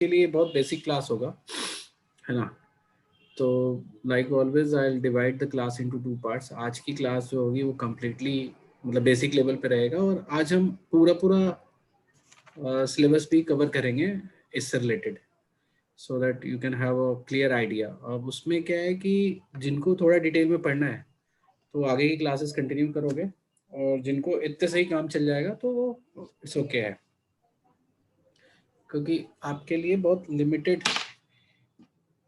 के लिए बहुत बेसिक क्लास होगा, है ना। तो like always I will divide the class into 2 parts. आज की क्लास जो होगी वो कम्प्लीटली मतलब बेसिक लेवल पे रहेगा, और आज हम पूरा सिलेबस भी कवर करेंगे इससे related, so that you can have a clear idea. अब उसमें क्या है कि जिनको थोड़ा डिटेल में पढ़ना है तो आगे की क्लासेस कंटिन्यू करोगे, और जिनको इतने से ही काम चल जाएगा तो वो इट्स ओके है, क्योंकि आपके लिए बहुत लिमिटेड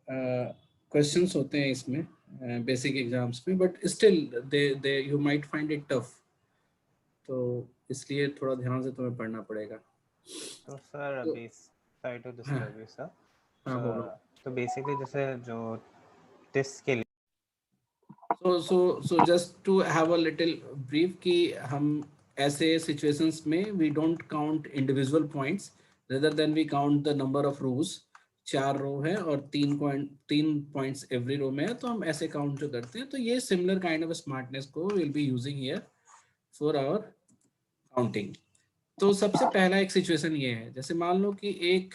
क्वेश्चंस होते हैं इसमें बेसिक एग्जाम्स में, but still they you might find it tough, तो इसलिए थोड़ा ध्यान से तुम्हें पढ़ना पड़ेगा। तो सर तो अभी सॉरी टू हाँ, डिस्टर्ब यू सर। हाँ बोलो। तो बेसिकली जैसे जो टेस्ट के लिए so just to have a little brief कि हम ऐसे सिचुएशंस में we don't count individual points, rather than we count the number of rows. 4 row है और 3 पॉइंट्स एवरी रो में है, तो हम ऐसे काउंट जो करते हैं, तो ये सिमिलर काइंड ऑफ स्मार्टनेस को will be using here for our counting. तो सबसे पहला एक सिचुएशन ये है, जैसे मान लो कि एक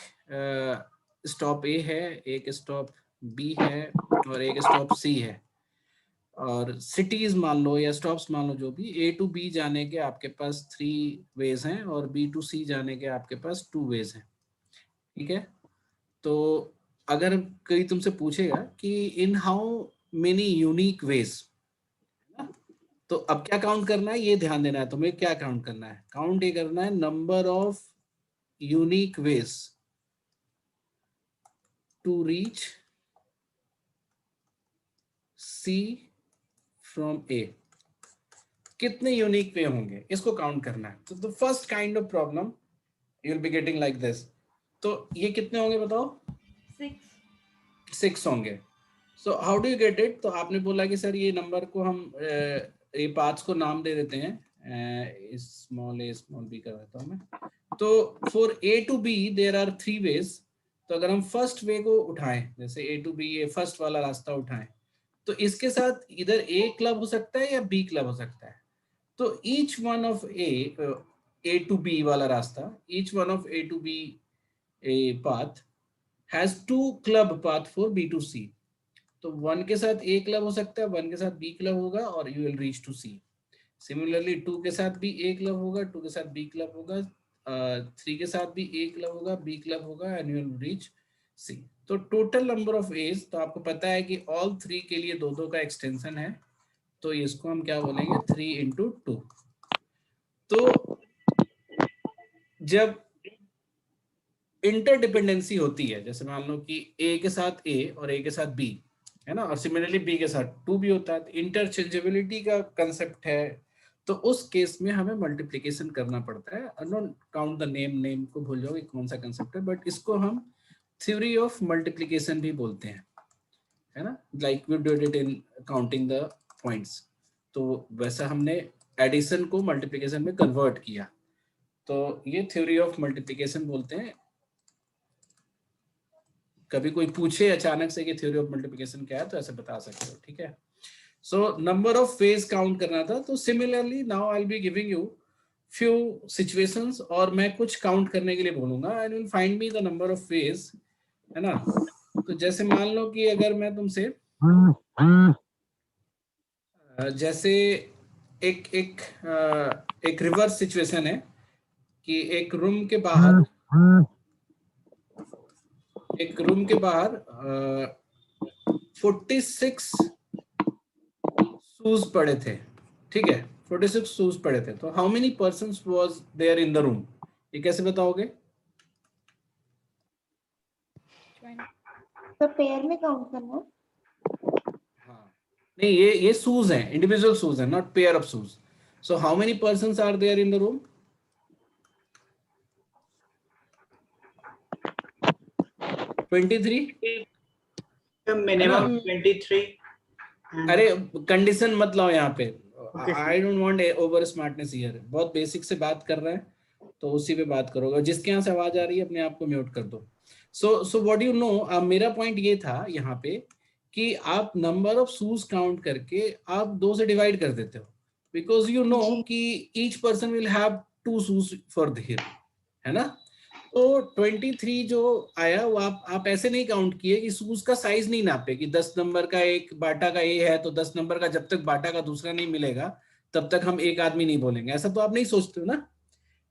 स्टॉप ए है, एक स्टॉप बी है और एक स्टॉप सी है, और सिटीज मान लो या स्टॉप्स मान लो, जो भी ए टू बी जाने के आपके पास 3 वेज हैं और बी टू सी जाने के आपके पास 2 वेज हैं, ठीक है। तो अगर कोई तुमसे पूछेगा कि in how many unique ways, तो अब क्या काउंट करना है, ये ध्यान देना है तुम्हें। क्या काउंट करना है? काउंट ये करना है number of unique ways to reach C from A. कितने यूनिक वे होंगे इसको काउंट करना है। तो the first kind of problem you will be getting like this. तो ये कितने होंगे बताओ? 6 होंगे। So how do you get it? तो आपने बोला कि सर ये नंबर को हम ये पार्ट्स को नाम दे देते हैं, स्मॉल ए स्मॉल बी कर देता हूँ मैं। तो for A to B there are 3 ways. तो अगर हम फर्स्ट वे को उठाएं, जैसे ए टू बी, ये फर्स्ट वाला रास्ता उठाएं, तो इसके साथ इधर ए क्लब हो सकता है या बी क्लब हो सकता है। तो each one of A to B वाला रास्ता, each one of A to B a path has 2 club path for B to C. तो 1 के साथ ए क्लब हो सकता है, 1 के साथ बी क्लब होगा और you will reach to C. Similarly 2 के साथ भी ए क्लब होगा, 2 के साथ बी क्लब होगा, 3 के साथ भी ए क्लब होगा, बी क्लब होगा, एंड यू विल रीच सी। तो टोटल नंबर ऑफ एज, तो आपको पता है कि ऑल 3 के लिए 2-2 का एक्सटेंशन है, तो इसको हम क्या बोलेंगे, 3 इंटू 2। तो जब इंटरडिपेंडेंसी होती है, जैसे मान लो कि ए के साथ ए और ए के साथ बी है ना, और सिमिलरली बी के साथ 2 भी होता है, तो इंटरचेंजेबिलिटी का कंसेप्ट है, तो उस केस में हमें मल्टीप्लिकेशन करना पड़ता है। I don't count the name को भूल जाओगे कौन सा कंसेप्ट है, बट इसको हम थ्योरी ऑफ मल्टीप्लिकेशन भी बोलते हैं, है ना, like we did it in counting the points. तो वैसा हमने एडिशन को मल्टीप्लिकेशन में कन्वर्ट किया, तो ये थ्योरी ऑफ मल्टीप्लिकेशन बोलते हैं। कभी कोई पूछे अचानक से कि थ्योरी ऑफ मल्टीप्लिकेशन क्या है, तो ऐसे बता सकते हो, ठीक है। So number of phase count करना था। तो similarly now I will be giving you few situations, और मैं कुछ काउंट करने के लिए बोलूंगा and will find me the number of phase, है ना। तो जैसे मान लो कि अगर मैं तुमसे जैसे एक एक एक रिवर्स सिचुएशन है कि एक रूम के बाहर, एक रूम के बाहर 46 शूज पड़े थे, ठीक है, 46 शूज पड़े थे। तो how many persons was there in the room, ये कैसे बताओगे? तो पेयर में काउंट करना। हाँ, नहीं, ये शूज हैं, इंडिविजुअल शूज हैं, not pair of shoes. So how many persons are there in the room? 23, minimum 23। अरे कंडीशन मत लाओ यहाँ पे, I don't want over smartness here, बहुत बेसिक से बात कर रहे हैं, तो उसी पे बात करोगे। जिसके यहाँ से आवाज आ रही है अपने आप को म्यूट कर दो। सो व्हाट यू नो, मेरा पॉइंट ये था यहाँ पे कि आप नंबर ऑफ शूज काउंट करके आप 2 से डिवाइड कर देते हो, बिकॉज यू नो कि each person will have 2 shoes for him, है ना। तो 23 जो आया वो आप ऐसे नहीं काउंट किए कि शूज का साइज नहीं नापे कि 10 नंबर का एक बाटा का ए है तो 10 नंबर का जब तक बाटा का दूसरा नहीं मिलेगा तब तक हम एक आदमी नहीं बोलेंगे, ऐसा तो आप नहीं सोचते हो ना,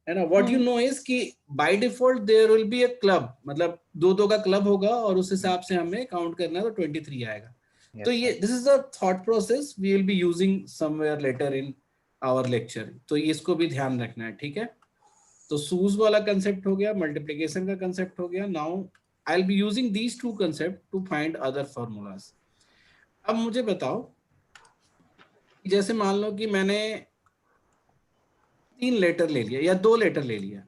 है ना। व्हाट यू नो इज कि by default there will be a club, मतलब दो दो का क्लब होगा और उस हिसाब से हमें काउंट करना है, तो 23 आएगा। Yes, तो ये sir. This is a thought process we will be using somewhere later in our lecture, तो इसको भी ध्यान रखना है, ठीक है। तो शूज वाला कंसेप्ट हो गया, मल्टीप्लिकेशन का कंसेप्ट हो गया। Now I will be using these two concept to find other formulas. अब मुझे बताओ, जैसे मान लो कि मैंने 3 लेटर ले लिया या 2 लेटर ले लिया,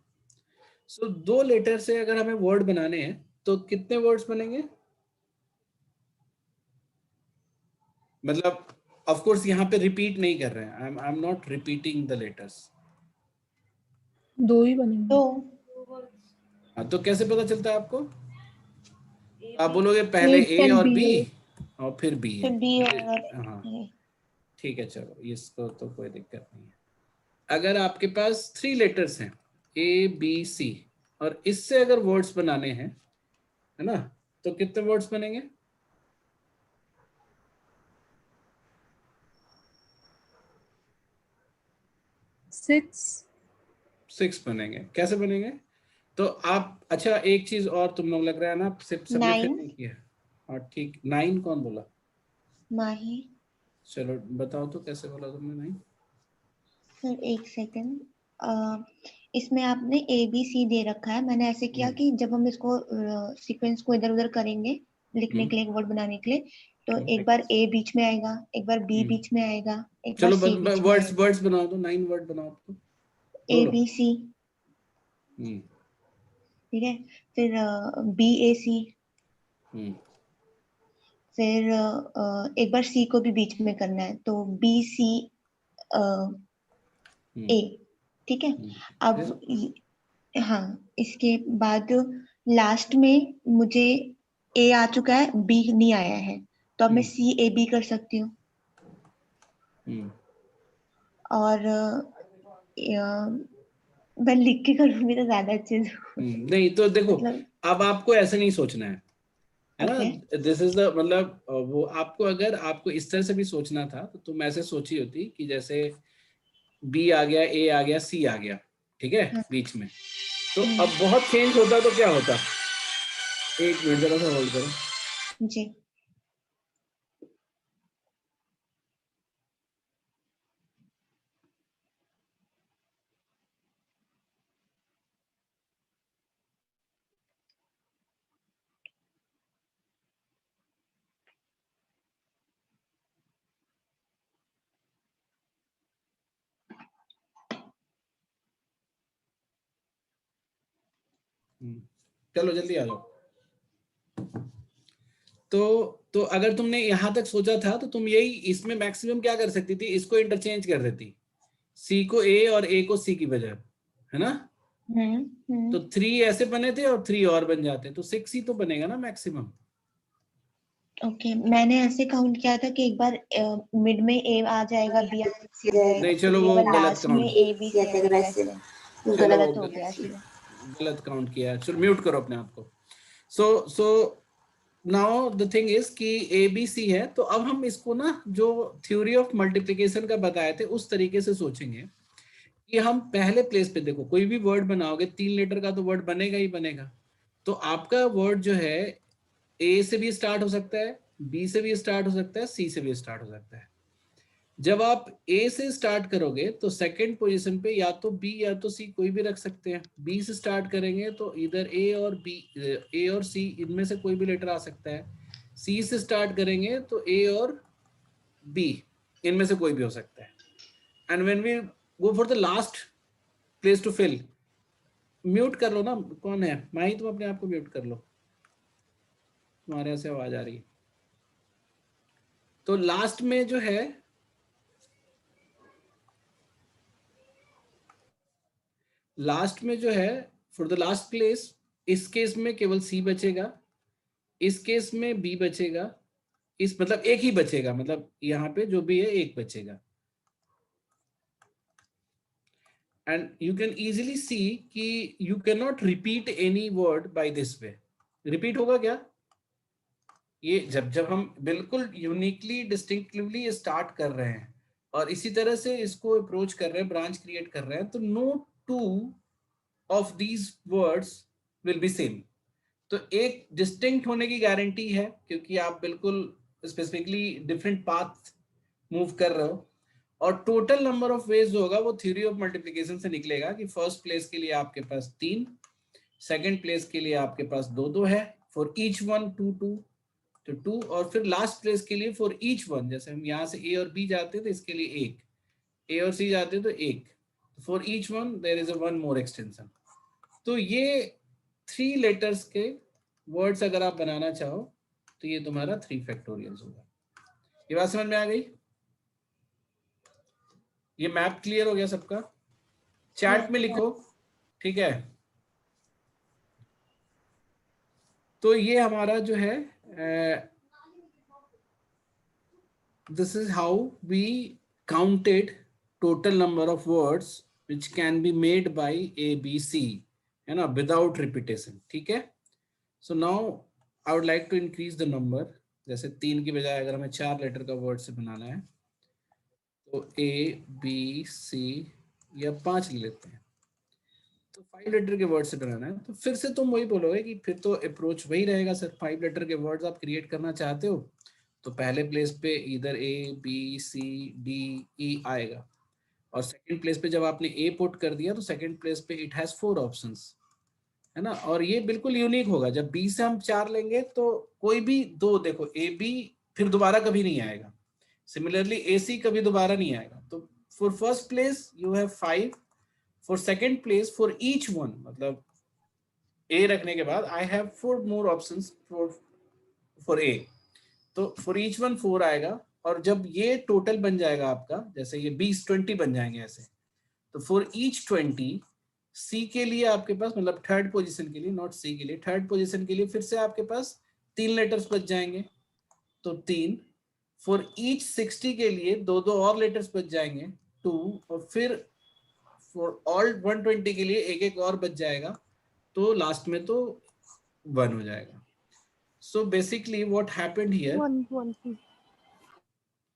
सो 2 लेटर से अगर हमें वर्ड बनाने हैं तो कितने वर्ड्स बनेंगे? मतलब ऑफ कोर्स यहाँ पे रिपीट नहीं कर रहे हैं, I am not repeating the letters. 2 ही बनेंगे। 2 हाँ, तो कैसे पता चलता है आपको? आप बोलोगे पहले A ए and और B बी है। और फिर बी फिर है। B और हाँ A। ठीक है, चलो इसको तो कोई दिक्कत नहीं है। अगर आपके पास 3 लेटर्स हैं ए बी सी और इससे अगर वर्ड्स बनाने हैं, है ना, तो कितने वर्ड्स बनेंगे? 6 बनेंगे। कैसे बनेंगे? तो आप, अच्छा एक चीज और तुम लोग लग रहा है ना सबने फिर 9 नहीं किया। और ठीक 9 कौन बोला? माही। चलो बताओ तो कैसे बोला तुमने 9? सर एक सेकंड, इसमें आपने ABC दे रखा है, मैंने ऐसे किया कि जब हम इसको सीक्वेंस को इधर उधर करेंगे लिखने के लिए, एक वर्ड बनाने के लिए, तो एक बार A बीच में आएगा, एक बार B बीच में आएगा, एक बार चलो C बीच में वर्ड्स आएगा। वर्ड्स बनाओ तो 9 वर्ड बनाओ तो बोलो। ABC, ठीक है, फिर BAC, फिर एक बार C को भी बीच में करना है तो BC A, ठीक है। अब हाँ, इसके बाद लास्ट में मुझे A आ चुका है, B नहीं आया है, तो अब मैं CAB कर सकती हूँ। और मैं लिख के करूंगी तो ज्यादा अच्छे से। नहीं तो देखो मतलब अब आपको ऐसे नहीं सोचना है ना, ओके दिस इज द मतलब वो आपको अगर आपको इस तरह से भी सोचना था तो तुम ऐसे सोची होती कि जैसे बी आ गया, ए आ गया, सी आ गया, ठीक है बीच में, तो अब बहुत चेंज होता तो क्या होता? एक मिनट जरा सा होल्ड करो जी। चलो जल्दी आ जाओ। तो अगर तुमने यहां तक सोचा था तो तुम यही इसमें मैक्सिमम क्या कर सकती थी, इसको इंटरचेंज कर देती, सी को ए और ए को सी की बजाय, है ना। तो 3 ऐसे बने थे और 3 और बन जाते, तो 6 ही तो बनेगा ना मैक्सिमम। ओके, मैंने ऐसे काउंट किया था कि एक बार मिड में ए आ जाएगा, बी आ जाएगा, नहीं फिर चलो एक वो बार गलत लास्ट में काउंट, ए बी सी आएगा, ऐसे चलो गलत हो गया फिर। गलत काउंट किया है, चलो म्यूट करो अपने आप को। So now the thing is कि ए बी सी है, तो अब हम इसको ना जो थ्योरी ऑफ मल्टीप्लिकेशन का बताए थे उस तरीके से सोचेंगे कि हम पहले प्लेस पे, देखो कोई भी वर्ड बनाओगे 3 लेटर का तो वर्ड बनेगा ही बनेगा, तो आपका वर्ड जो है ए से भी स्टार्ट हो सकता है, बी से भी स्टार्ट हो सकता है, सी से भी स्टार्ट हो सकता है। जब आप ए से स्टार्ट करोगे तो सेकंड पोजीशन पे या तो बी या तो सी कोई भी रख सकते हैं, बी से स्टार्ट करेंगे तो इधर ए और बी, ए और सी इनमें से कोई भी लेटर आ सकता है, सी से स्टार्ट करेंगे तो ए और बी इनमें से कोई भी हो सकता है। And when we go for the last place to fill, mute कर लो ना, कौन है माही, तुम अपने आप को म्यूट कर लो, तुम्हारे यहाँ से आवाज आ रही है। तो लास्ट में जो है फॉर द लास्ट प्लेस, इस केस में केवल सी बचेगा, इस केस में बी बचेगा, इस मतलब एक ही बचेगा, मतलब यहाँ पे जो भी है एक बचेगा। and you can easily see कि you cannot repeat any word by this way. repeat होगा क्या? ये जब हम बिल्कुल यूनिकली डिस्टिंक्टिवली स्टार्ट कर रहे हैं और इसी तरह से इसको अप्रोच कर रहे हैं, ब्रांच क्रिएट कर रहे हैं, तो no two of these words will be same. तो एक डिस्टिंक्ट होने की गारंटी है क्योंकि आप बिल्कुल स्पेसिफिकली डिफरेंट पाथ मूव कर रहे हो. और टोटल नंबर ऑफ वेज जो होगा वो थ्योरी ऑफ मल्टीप्लिकेशन से निकलेगा कि फर्स्ट प्लेस के लिए आपके पास 3, सेकंड प्लेस के लिए आपके पास 2 है, फॉर ईच वन 2 2 तो 2, और फिर लास्ट प्लेस के लिए फॉर ईच वन, जैसे हम यहाँ से ए और बी जाते हैं तो इसके लिए 1, ए और सी जाते हैं तो 1, for each one there is a one more extension. तो ये 3 लेटर्स के वर्ड्स अगर आप बनाना चाहो तो ये तुम्हारा 3 फैक्टोरियल्स होगा. ये बात समझ में आ गई? ये मैप क्लियर हो गया सबका? चैट में लिखो, ठीक है? तो ये हमारा जो है this is how we counted total number of words which can be made by ABC, है ना, विदाउट रिपीटेशन. ठीक है? So now I would like to increase the number. जैसे 3 की बजाय अगर हमें 4 लेटर का वर्ड से बनाना है तो ABC या 5 ले लेते हैं. तो 5 लेटर के वर्ड से बनाना है तो फिर से तुम वही बोलोगे कि फिर तो अप्रोच वही रहेगा सर. 5 लेटर के वर्ड्स आप क्रिएट करना चाहते हो तो पहले प्लेस पे इधर ABCDE आएगा, और सेकंड प्लेस पे जब आपने A पुट कर दिया तो सेकंड प्लेस पे इट हैज 4 ऑप्शंस, है ना. और ये बिल्कुल यूनिक होगा. जब B से हम 4 लेंगे तो कोई भी 2, देखो AB फिर दोबारा कभी नहीं आएगा. सिमिलरली AC कभी दोबारा नहीं आएगा. तो for first place you have 5, for second place for each one, मतलब A रखने के बाद I have 4 more options for A. तो फॉर ईच वन 4 आएगा, और जब ये टोटल बन जाएगा आपका, जैसे ये 20 बन जाएंगे ऐसे, तो फॉर ईच 20 C के लिए आपके पास, मतलब थर्ड पोजीशन के लिए, नॉट C के लिए, थर्ड पोजीशन के लिए फिर से आपके पास 3 लेटर्स बच जाएंगे, तो 3. फॉर ईच 60 के लिए 2 और लेटर्स बच जाएंगे, 2, और फिर फॉर ऑल 120 के लिए एक और बच जाएगा, तो लास्ट में तो 1 हो जाएगा. So basically what happened here, 120.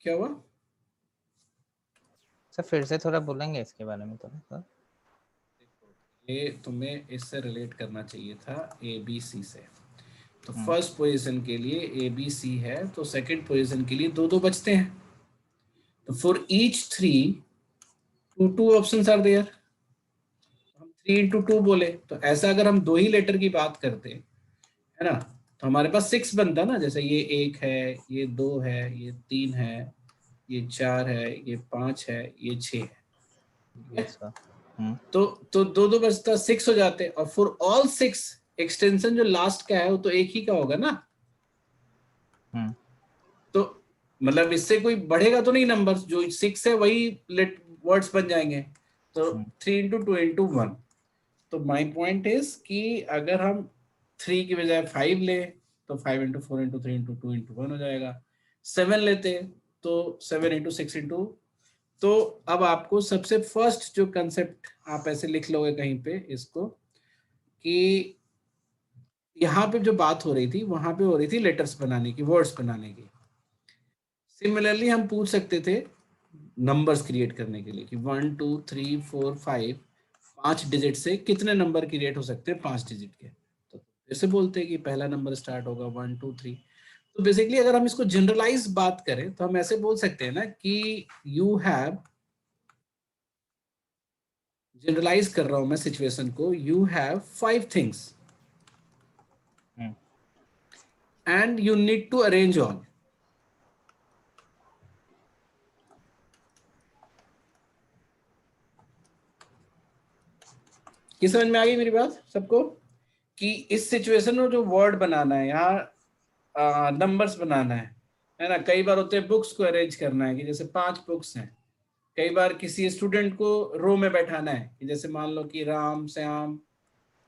क्या हुआ? सर फिर से थोड़ा बोलेंगे इसके बारे में थोड़ा सर? ये तुम्हें इससे रिलेट करना चाहिए था ABC से. तो फर्स्ट पोजीशन के लिए ABC है, तो सेकंड पोजीशन के लिए 2 बचते हैं. तो for each 3 2 options are there. हम 3 into 2 बोले, तो ऐसा अगर हम 2 ही लेटर की बात करते, है ना, तो हमारे पास 6 बनता ना. जैसे ये 1 है, ये 2 है, ये 3 है, ये 4 है, ये 5 है, ये 6 है. Yes sir. तो 2 बचता 6 हो जाते. और फॉर ऑल 6 एक्सटेंशन जो लास्ट का है वो तो एक ही का होगा ना. तो मतलब इससे कोई बढ़ेगा तो नहीं नंबर, जो 6 है वही वर्ड्स बन जाएंगे. तो 3 into 2 into 1. तो माय पॉइंट इज कि अगर हम 3 की बजाय 5 ले तो 5 into 4 into 3 into 2 into 1 हो जाएगा. 7 लेते तो 7 into 6 into. तो अब आपको सबसे फर्स्ट जो कंसेप्ट आप ऐसे लिख लोगे कहीं पे इसको, कि यहाँ पे जो बात हो रही थी वहां पे हो रही थी लेटर्स बनाने की, वर्ड्स बनाने की. सिमिलरली हम पूछ सकते थे नंबर्स क्रिएट करने के लिए कि 1 2 3 4 5 5 डिजिट से कितने नंबर क्रिएट हो सकते हैं 5 डिजिट के. तो फिर से बोलते हैं कि पहला नंबर स्टार्ट होगा 1 2 3. तो बेसिकली अगर हम इसको जनरलाइज बात करें तो हम ऐसे बोल सकते हैं ना कि यू हैव, जनरलाइज कर रहा हूं मैं सिचुएशन को, you have 5 things and you need to arrange all. किस समझ में आ गई मेरी बात सबको? कि इस सिचुएशन में जो वर्ड बनाना है, यहाँ नंबर्स बनाना है ना. कई बार होते हैं बुक्स को अरेंज करना है, कि जैसे 5 बुक्स हैं. कई बार किसी स्टूडेंट को रो में बैठाना है, कि जैसे मान लो कि राम, श्याम,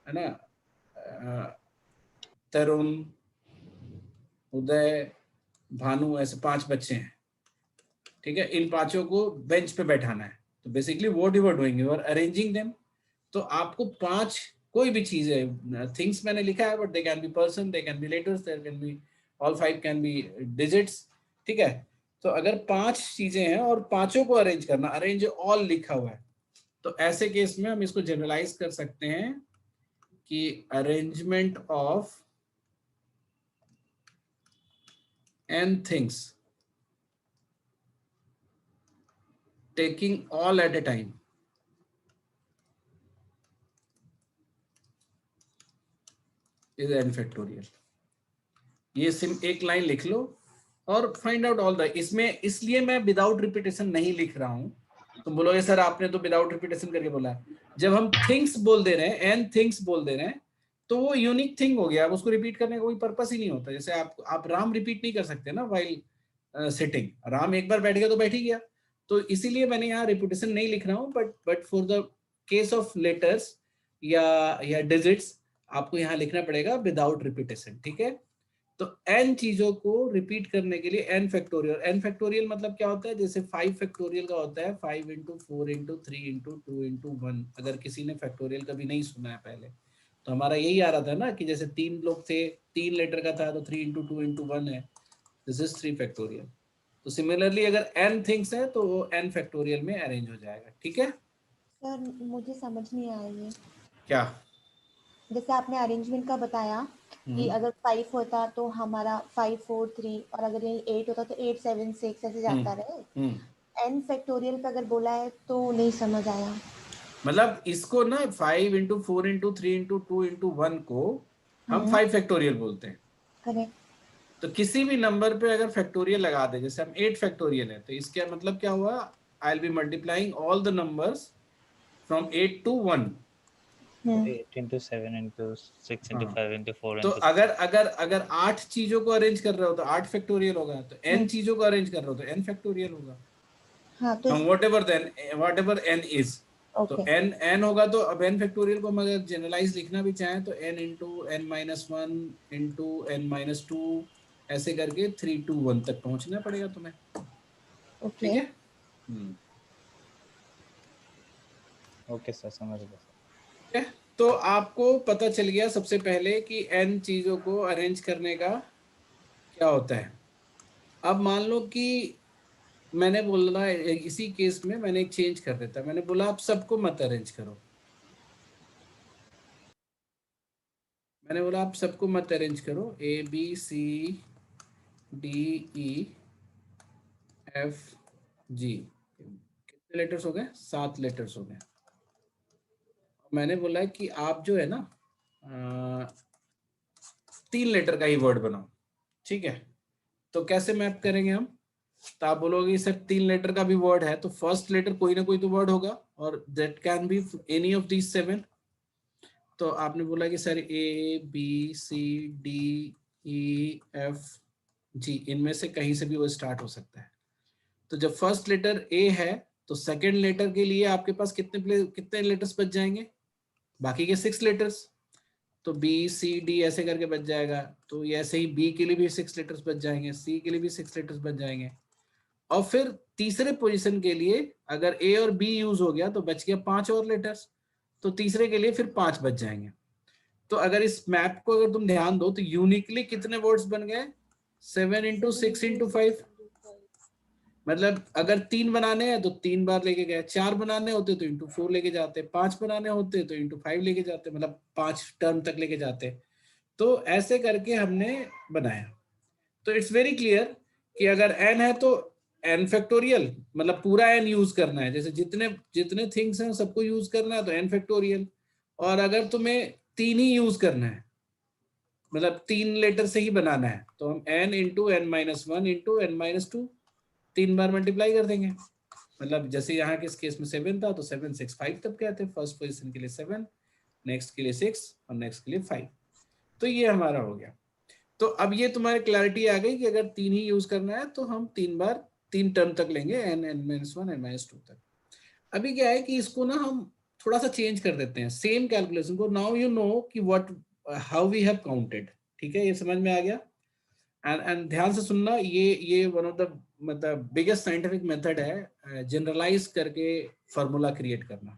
है ना, तरुण, उदय, भानु, ऐसे 5 बच्चे हैं. ठीक है, इन 5 को बेंच पे बैठाना है. तो basically what you are doing, you are arranging them. तो आपको 5 कोई भी चीज है, थिंग्स मैंने लिखा है, but they can be person, they can be letters, they can be all 5 can be digits, ठीक है। तो अगर 5 चीजें हैं और पांचों को अरेंज करना, अरेंज ऑल लिखा हुआ है, तो ऐसे केस में हम इसको जनरलाइज कर सकते हैं कि arrangement of n things taking all at a time is n factorial। ये सिम एक लाइन लिख लो और फाइंड आउट ऑल द, इसमें इसलिए मैं विदाउट रिपीटेशन नहीं लिख रहा हूं। तुम बोलोगे सर आपने तो विदाउट रिपीटेशन करके बोला। जब हम थिंग्स बोल दे रहे हैं, n थिंग्स बोल दे रहे हैं, तो वो यूनिक थिंग हो गया, अब उसको रिपीट करने का कोई पर्पस ही नहीं होता। जैसे आप राम रिपीट नहीं कर सकते ना वाइल सिटिंग, राम एक बार बैठ गया तो बैठ ही गया। तो इसीलिए मैंने यहाँ रिपीटेशन नहीं लिख रहा हूँ, but for the case of letters या डिजिट्स आपको यहाँ लिखना पड़ेगा विदाउट रिपीटेशन, ठीक है। तो n चीजों को रिपीट करने के लिए n फैक्टोरियल, n फैक्टोरियल मतलब क्या होता है, जैसे 5 फैक्टोरियल का होता है 5 इंटू 4 इंटू 3 इंटू 2 इंटू 1। अगर किसी ने फैक्टोरियल कभी नहीं सुना है पहले, तो हमारा यही आ रहा था ना कि जैसे 3 लोग थे, 3 लेटर का था, तो 3 इंटू 2 इंटू 1 है, दिस इज 3 फैक्टोरियल। तो सिमिलरली अगर n थिंग्स है तो वो n फैक्टोरियल में अरेंज हो जाएगा, ठीक है। सर मुझे समझ नहीं आया ये, क्या? जैसे आपने अरेंजमेंट का बताया कि अगर 5 होता तो हमारा 5 4 3, और अगर ये 8 होता तो 8 7 6 ऐसे जाता रहे। n फैक्टोरियल पे अगर बोला है तो नहीं समझ आया। मतलब इसको ना 5 इंटू 4 इंटू 3 इंटू 2 इंटू 1 को हम 5 फैक्टोरियल बोलते हैं। करेक्ट। तो किसी भी नंबर पे अगर फैक्टोरियल लगा दे, जैसे हम 8 फैक्टोरियल है, तो इसका मतलब क्या हुआ, I will be multiplying all the numbers from 8 to 1। 8 into 7 into 6 into 5 into 4 तो into 6। अगर 8 चीजों को अरेंज कर रहे हो तो 8 फैक्टोरियल होगा, तो n चीजों को अरेंज कर रहे हो तो n फैक्टोरियल होगा। हाँ, तो व्हाटएवर n इज, तो n होगा। तो अब n फैक्टोरियल को हम अगर जनरलाइज लिखना भी चाहें तो n into n minus 1 into n minus 2 ऐसे करके 3 to 1 तक पहुंचना पड़ेगा तुम्हें, ठीक है। ओके सर, समझ गया। ठीक है, तो आपको पता चल गया सबसे पहले कि n चीजों को अरेंज करने का क्या होता है। अब मान लो कि मैंने बोला, इसी केस में मैंने एक चेंज कर देता, मैंने बोला आप सबको मत अरेंज करो, मैंने बोला आप सबको मत अरेंज करो, A B C D E F G, कितने लेटर्स हो गए, 7 लेटर्स हो गए। मैंने बोला कि आप जो है ना 3 लेटर का ही वर्ड बनाओ, ठीक है। तो कैसे मैप करेंगे हम, तो आप बोलोगे सर 3 लेटर का भी वर्ड है, तो फर्स्ट लेटर कोई ना कोई तो वर्ड होगा, और that can be any of these 7। तो आपने बोला कि sir A B C D E F G, इनमें से कहीं से भी वो स्टार्ट हो सकता है। तो जब फर्स्ट लेटर A है तो सेकेंड लेटर के लिए आपके पास कितने लेटर्स बच जाएंगे, बाकी के 6 लेटर्स। तो B C D ऐसे करके बच जाएगा, तो ये ऐसे ही B के लिए भी 6 लेटर्स बच जाएंगे, C के लिए भी 6 लेटर्स बच जाएंगे। और फिर तीसरे पोजीशन के लिए अगर A और B यूज हो गया तो बच गया 5 और लेटर्स, तो तीसरे के लिए फिर 5 बच जाएंगे। तो अगर इस मैप को अगर तुम ध्यान दो तो यूनिकली कितने वर्ड्स बन गए, 7 इंटू 6 इंटू 5। मतलब अगर 3 बनाने हैं तो 3 बार लेके गए, 4 बनाने होते तो इंटू 4 लेके जाते, 5 बनाने होते तो इंटू 5 लेके जाते, मतलब 5 टर्म तक लेके जाते। तो ऐसे करके हमने बनाया। तो इट्स वेरी क्लियर कि अगर n है तो n फैक्टोरियल, मतलब पूरा n यूज करना है, जैसे जितने थिंग्स हैं सबको यूज करना है तो n फैक्टोरियल। और अगर तुम्हें 3 ही यूज करना है, मतलब 3 लेटर से ही बनाना है, तो हम n into n minus 1 into n minus 2 3 बार मल्टीप्लाई कर देंगे। मतलब जैसे यहाँ के इस केस में 7 था तो 7 6 5 तब क्या थे, फर्स्ट पोजीशन के लिए 7, नेक्स्ट के लिए 6 और नेक्स्ट के लिए 5। तो ये हमारा हो गया। तो अब ये तुम्हारी क्लैरिटी आ गई कि अगर 3 ही यूज करना है तो हम 3 बार 3 टर्म तक लेंगे, n माइनस 1 n माइनस 2 तक। अभी क्या है कि इसको ना हम थोड़ा सा चेंज कर देते हैं सेम कैलकुलेशन को। नाउ यू नो कि what how we have counted, ठीक है, ये समझ में आ गया। एंड ध्यान से सुनना, ये वन ऑफ द मतलब बिगेस्ट साइंटिफिक मेथड है जनरलाइज करके फार्मूला क्रिएट करना।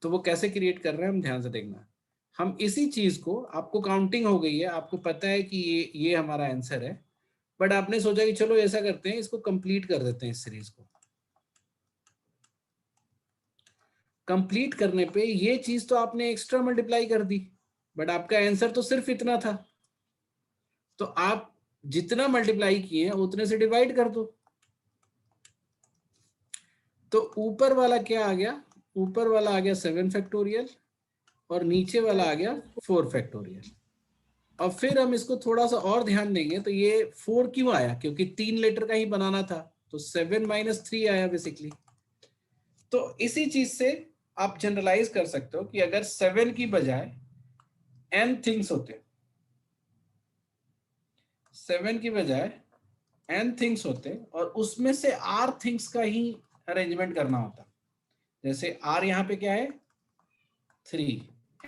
तो वो कैसे क्रिएट कर रहे हैं हम ध्यान से देखना। हम इसी चीज को, आपको काउंटिंग हो गई है, आपको पता है कि ये हमारा आंसर है, बट आपने सोचा कि चलो ऐसा करते हैं, इसको कंप्लीट कर देते हैं इस सीरीज को। कंप्लीट करने पे ये चीज तो आपने एक्स्ट्रा मल्टीप्लाई कर दी, बट आपका आंसर तो सिर्फ इतना था। तो आप जितना मल्टीप्लाई किए हैं उतने से डिवाइड कर दो। तो ऊपर वाला क्या आ गया? ऊपर वाला आ गया 7 फैक्टोरियल और नीचे वाला आ गया 4 फैक्टोरियल। अब फिर हम इसको थोड़ा सा और ध्यान देंगे तो ये 4 क्यों आया? क्योंकि 3 लेटर का ही बनाना था, तो 7 - 3 आया बेसिकली। तो इसी चीज से आप जनरलाइज कर सकते हो कि अगर 7 की बजाय n थिंग्स होते, 7 की बजाय n थिंग्स होते और उसमें से r थिंग्स का ही अरेंजमेंट करना होता। जैसे r यहाँ पे क्या है 3,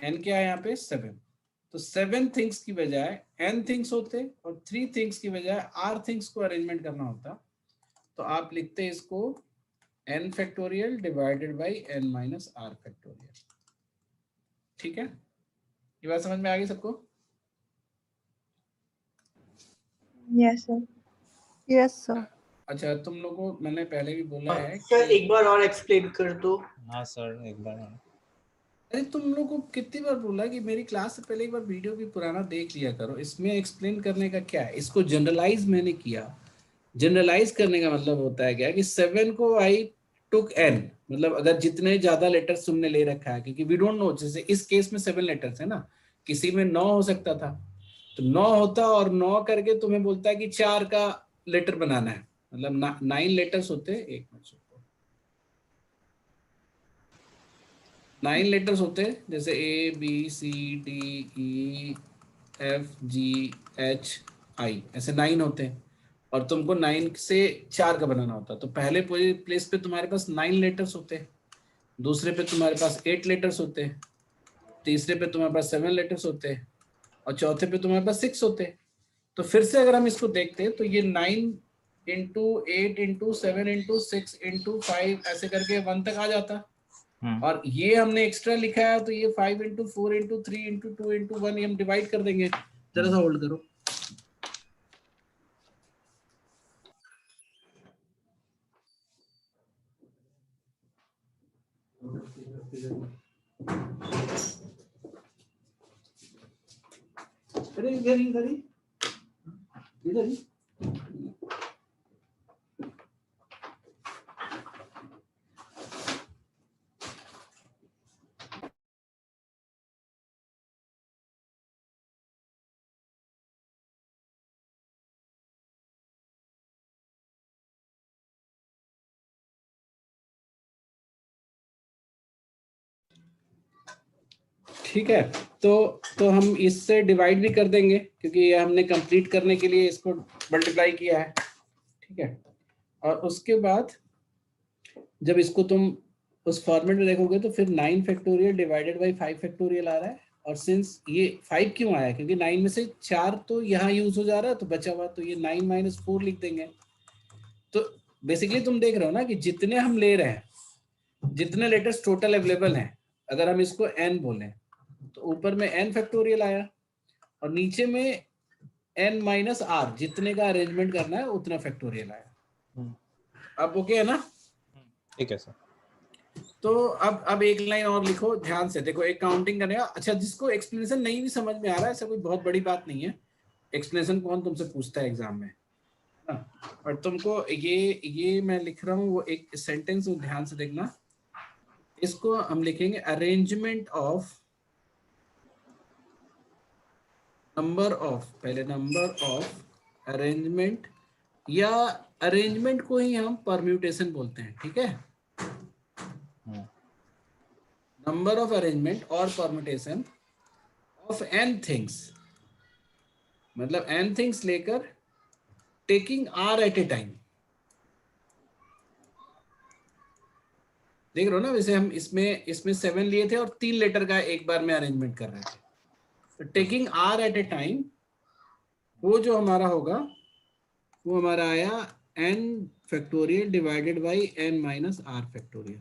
n क्या है यहाँ पे 7, तो 7 थिंग्स की बजाय n थिंग्स होते और 3 थिंग्स की बजाय r थिंग्स को अरेंजमेंट करना होता। तो आप लिखते इसको n factorial divided by n minus r factorial. ठीक है, ये बात समझ में आ गई सबको? Yes sir. Yes sir. अच्छा, तुम लोगों को मैंने पहले भी बोला है सर कि एक बार और एक्सप्लेन कर दो। हाँ सर एक बार और। अरे तुम लोगों को कितनी बार बोला कि मेरी क्लास से पहले एक बार वीडियो भी पुराना देख लिया करो। इसमें एक्सप्लेन करने का क्या है? इसको जनरलाइज मैंने किया। जनरलाइज करने का मतलब होता है क्या कि 7 को आई टुक n, मतलब अगर जितने ज्यादा लेटर्स तुमने ले रखा है, क्योंकि वी डोंट नो, जैसे इस केस में 7 लेटर्स है ना, किसी में 9 हो सकता था, तो 9 होता और 9 करके तुम्हें बोलता है कि 4 का लेटर बनाना है, मतलब 9 लेटर्स होते। एक मिनट, 9 लेटर्स होते हैं, जैसे ABCDEFGHI, ऐसे 9 होते हैं और तुमको 9 से 4 का बनाना होता है। तो पहले प्लेस पे तुम्हारे पास 9 लेटर्स होते हैं, दूसरे पे तुम्हारे पास 8 लेटर्स होते हैं, तीसरे पे तुम्हारे पास 7 लेटर्स होते हैं और चौथे पे तुम्हारे पास 6 होते हैं। तो फिर से अगर हम इसको देखते हैं तो ये 9 इंटू 8 इंटू 7 इंटू 6 इंटू 5 ऐसे करके 1 तक आ जाता। और ये हमने एक्स्ट्रा लिखा है तो ये 5 इंटू 4 इंटू 3 इंटू 2 इंटू 1 हम डिवाइड कर देंगे। जरा सा होल्ड करो। अरे इधर ही इधर ही इधर ही। ठीक है, तो हम इससे डिवाइड भी कर देंगे क्योंकि ये हमने कंप्लीट करने के लिए इसको मल्टीप्लाई किया है। ठीक है, और उसके बाद जब इसको तुम उस फॉर्मेट में देखोगे तो फिर 9 फैक्टोरियल डिवाइडेड बाई 5 फैक्टोरियल आ रहा है। और सिंस ये 5 क्यों आया? क्योंकि 9 में से 4 तो यहाँ यूज हो जा रहा है, तो बचा हुआ तो ये 9 - 4 लिख देंगे। तो बेसिकली तुम देख रहे हो ना कि जितने हम ले रहे हैं, जितने लेटर्स टोटल अवेलेबल हैं, अगर हम इसको n बोलें तो ऊपर में n फैक्टोरियल आया और नीचे में n माइनस r, जितने का अरेंजमेंट करना है उतना फैक्टोरियल आया। अब ओके है ना? ठीक है सर। तो अब एक लाइन और लिखो, ध्यान से देखो, एक काउंटिंग करने का। अच्छा, जिसको एक्सप्लेनेशन नहीं भी समझ में आ रहा है, ऐसा कोई बहुत बड़ी बात नहीं है, एक्सप्लेनेशन कौन तुमसे पूछता है एग्जाम में, है ना? और तुमको ये मैं लिख रहा हूँ वो एक सेंटेंस, ध्यान से देखना। इसको हम लिखेंगे अरेंजमेंट ऑफ नंबर ऑफ, पहले नंबर ऑफ अरेंजमेंट, या अरेंजमेंट को ही हम परम्यूटेशन बोलते हैं। ठीक है, नंबर ऑफ अरेंजमेंट और परम्यूटेशन ऑफ n थिंग्स, मतलब n थिंग्स लेकर taking r at a time. देख रहे हो ना, वैसे हम इसमें 7 लिए थे और 3 लेटर का एक बार में अरेंजमेंट कर रहे थे। तो taking r at a time वो जो हमारा होगा वो हमारा आया n factorial divided by n minus r factorial.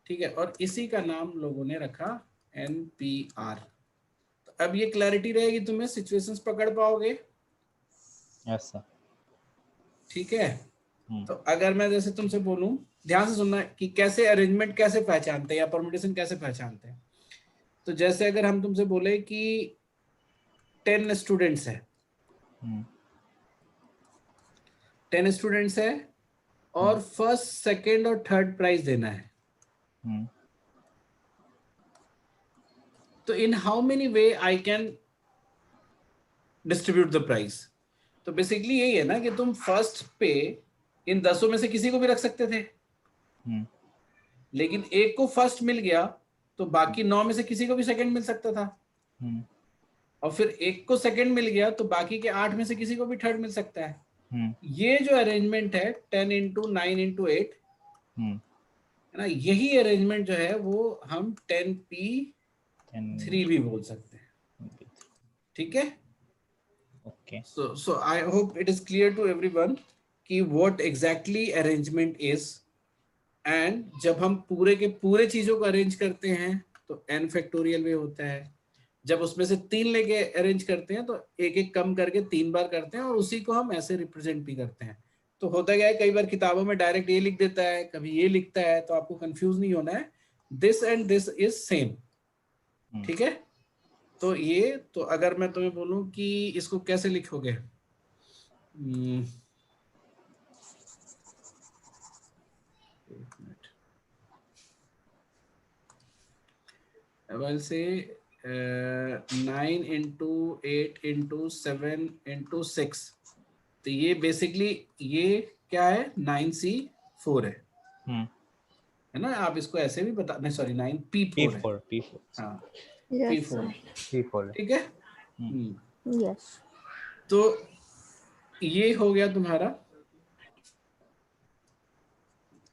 ठीक है, और इसी का नाम लोगों ने रखा NPR। तो अब ये क्लैरिटी रहेगी, तुम्हें सिचुएशंस पकड़ पाओगे। Yes sir. ठीक है, तो अगर मैं जैसे तुमसे बोलूं, ध्यान से सुनना कि कैसे अरेंजमेंट कैसे पहचानते हैं या परमुटेशन कैसे पहचानते हैं। तो जैसे अगर हम तुमसे बोले कि 10 स्टूडेंट्स है, 10 स्टूडेंट्स है और फर्स्ट सेकंड और थर्ड प्राइज देना है, तो in how many way I can distribute the prize. तो बेसिकली यही है ना कि तुम फर्स्ट पे इन 10 में से किसी को भी रख सकते थे, लेकिन एक को फर्स्ट मिल गया तो बाकी 9 में से किसी को भी सेकंड मिल सकता था, और फिर एक को सेकंड मिल गया तो बाकी के 8 में से किसी को भी थर्ड मिल सकता है। ये जो अरेंजमेंट है 10 into 9 into 8 है ना, यही अरेंजमेंट जो है वो हम 10p3 भी बोल सकते हैं। ठीक है, okay. so I hope it is clear to everyone कि what exactly arrangement is, and जब हम पूरे के पूरे चीजों को अरेंज करते हैं तो n फैक्टोरियल वे होता है, जब उसमें से 3 लेके अरेंज करते हैं तो एक एक कम करके 3 बार करते हैं, और उसी को हम ऐसे रिप्रेजेंट भी करते हैं। तो होता क्या है, कई बार किताबों में डायरेक्ट ये लिख देता है, कभी ये लिखता है, तो आपको कंफ्यूज नहीं होना है, this and this is same. ठीक है, तो ये, तो अगर मैं तुम्हें बोलूं कि इसको कैसे लिखोगे, well say 9 into 8 into 7 into 6, तो ये बेसिकली ये क्या है, 9C4 है ना। आप इसको ऐसे भी बता, नहीं सॉरी 9P4 है। P4 हाँ Yes, P4 sir. P4 ठीक है। Yes. तो ये हो गया तुम्हारा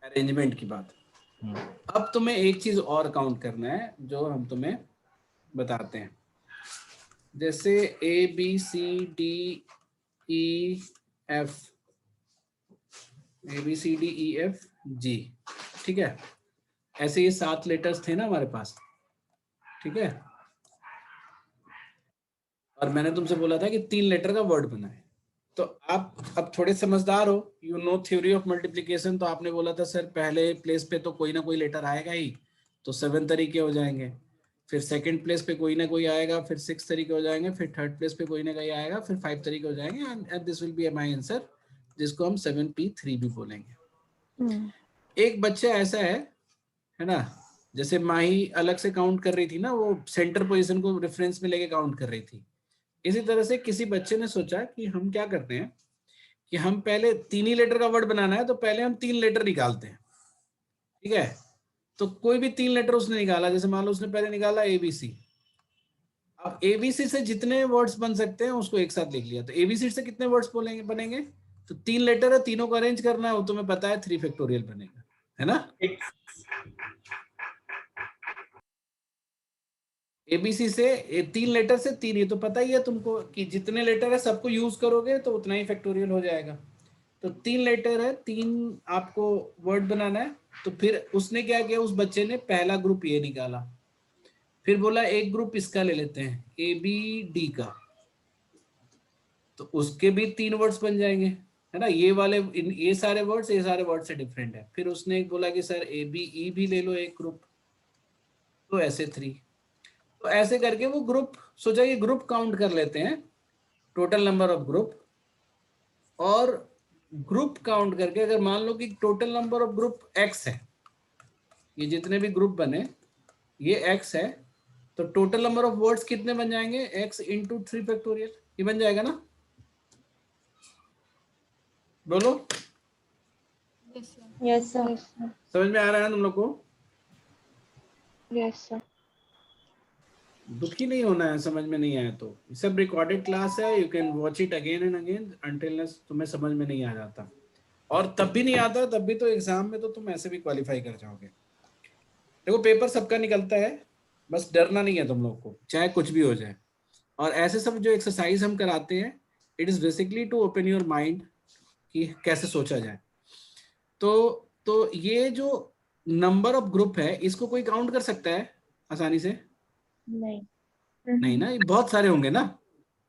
अरेंजमेंट की बात। अब तुम्हें एक चीज और काउंट करना है जो हम तुम्हें बताते हैं, जैसे ABCDEF G, ठीक है, ऐसे ये 7 लेटर्स थे ना हमारे पास। ठीक है, और मैंने तुमसे बोला था कि 3 लेटर का वर्ड बना है। तो आप अब थोड़े समझदार हो, you know theory of multiplication, तो आपने बोला था सर पहले प्लेस पे तो कोई ना कोई लेटर आएगा ही, तो 7 तरीके हो जाएंगे, फिर सेकंड प्लेस पे कोई ना कोई आएगा, फिर 6 तरीके हो जाएंगे, फिर थर्ड प्लेस पे कोई ना कोई आएगा, फिर 5 तरीके हो जाएंगे, and this will be my answer, जिसको हम 7P3 भी बोलेंगे। एक बच्चा ऐसा है ना, जैसे माही अलग से काउंट कर रही थी ना, वो सेंटर पोजीशन को रेफरेंस में लेके काउंट कर रही थी। इसी तरह से किसी बच्चे ने सोचा कि हम क्या करते हैं कि हम पहले 3 ही लेटर का वर्ड बनाना है, तो पहले हम 3 लेटर निकालते हैं। ठीक है, तो कोई भी 3 लेटर उसने निकाला, जैसे मान लो उसने पहले निकाला ABC। अब ABC से जितने वर्ड्स बन सकते हैं उसको एक साथ लिख लिया, तो ABC से कितने वर्ड्स बनेंगे, तो 3 लेटर है, तीनों को अरेंज करना है, वो तुम्हें पता है 3 फैक्टोरियल बनेगा, है ना। ABC से 3 लेटर से 3, ये तो पता ही है तुमको कि जितने लेटर है सबको यूज करोगे तो उतना ही फैक्टोरियल हो जाएगा। तो 3 लेटर है, 3 आपको वर्ड बनाना है। तो फिर उसने क्या किया, उस बच्चे ने पहला ग्रुप ये निकाला, फिर बोला एक ग्रुप इसका ले लेते हैं ABD का, तो उसके भी 3 वर्ड्स बन जाएंगे, है ना। ये वाले ये सारे वर्ड से डिफरेंट है। फिर उसने एक बोला कि सर ABE भी ले लो एक ग्रुप, तो ऐसे 3। तो ऐसे करके वो ग्रुप, सोचा कि ग्रुप काउंट कर लेते हैं, टोटल नंबर ऑफ ग्रुप, और ग्रुप काउंट करके अगर मान लो कि total number of group X है, ये जितने भी ग्रुप बने ये X है, तो टोटल नंबर ऑफ वर्ड्स कितने बन जाएंगे, X into 3 फैक्टोरियल, ये बन जाएगा ना। बोलो Yes, sir. समझ में आ रहा है तुम लोग को। Yes, sir. दुखी नहीं होना है समझ में नहीं आया तो, सब रिकॉर्डेड क्लास है, you can watch it again and again until तुम्हें समझ में नहीं आ जाता, और तब भी नहीं आता तब भी तो एग्जाम में तो तुम ऐसे भी क्वालिफाई कर जाओगे। देखो पेपर सबका निकलता है, बस डरना नहीं है तुम लोग को, चाहे कुछ भी हो जाए। और ऐसे सब जो एक्सरसाइज हम कराते हैं, it is basically to open your mind कि कैसे सोचा जाए। तो ये जो नंबर ऑफ ग्रुप है, इसको कोई काउंट कर सकता है आसानी से? नहीं। नहीं ना, ये बहुत सारे होंगे ना,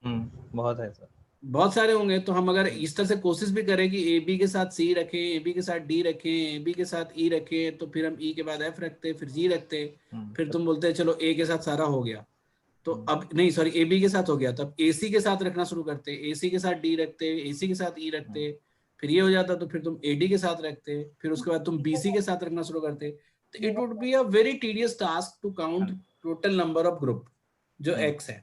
बहुत है सर। बहुत सारे होंगे। तो हम अगर इस तरह से कोशिश भी करें कि ए बी के साथ सी रखें, ए बी के साथ डी रखें, ए बी के साथ ई रखें, तो फिर हम ई के बाद एफ रखते, फिर जी रखते, फिर तुम बोलते हैं चलो ए के साथ सारा हो गया, तो अब नहीं सॉरी ए बी के साथ हो गया, तो अब ए सी के साथ रखना शुरू करते, ए सी के साथ डी रखते, ए सी के साथ ई रखते, फिर ये हो जाता तो फिर तुम ए डी के साथ रखते, फिर उसके बाद तुम बी सी के साथ रखना शुरू करते। तो it would be a very tedious task to count total number of group जो एक्स है।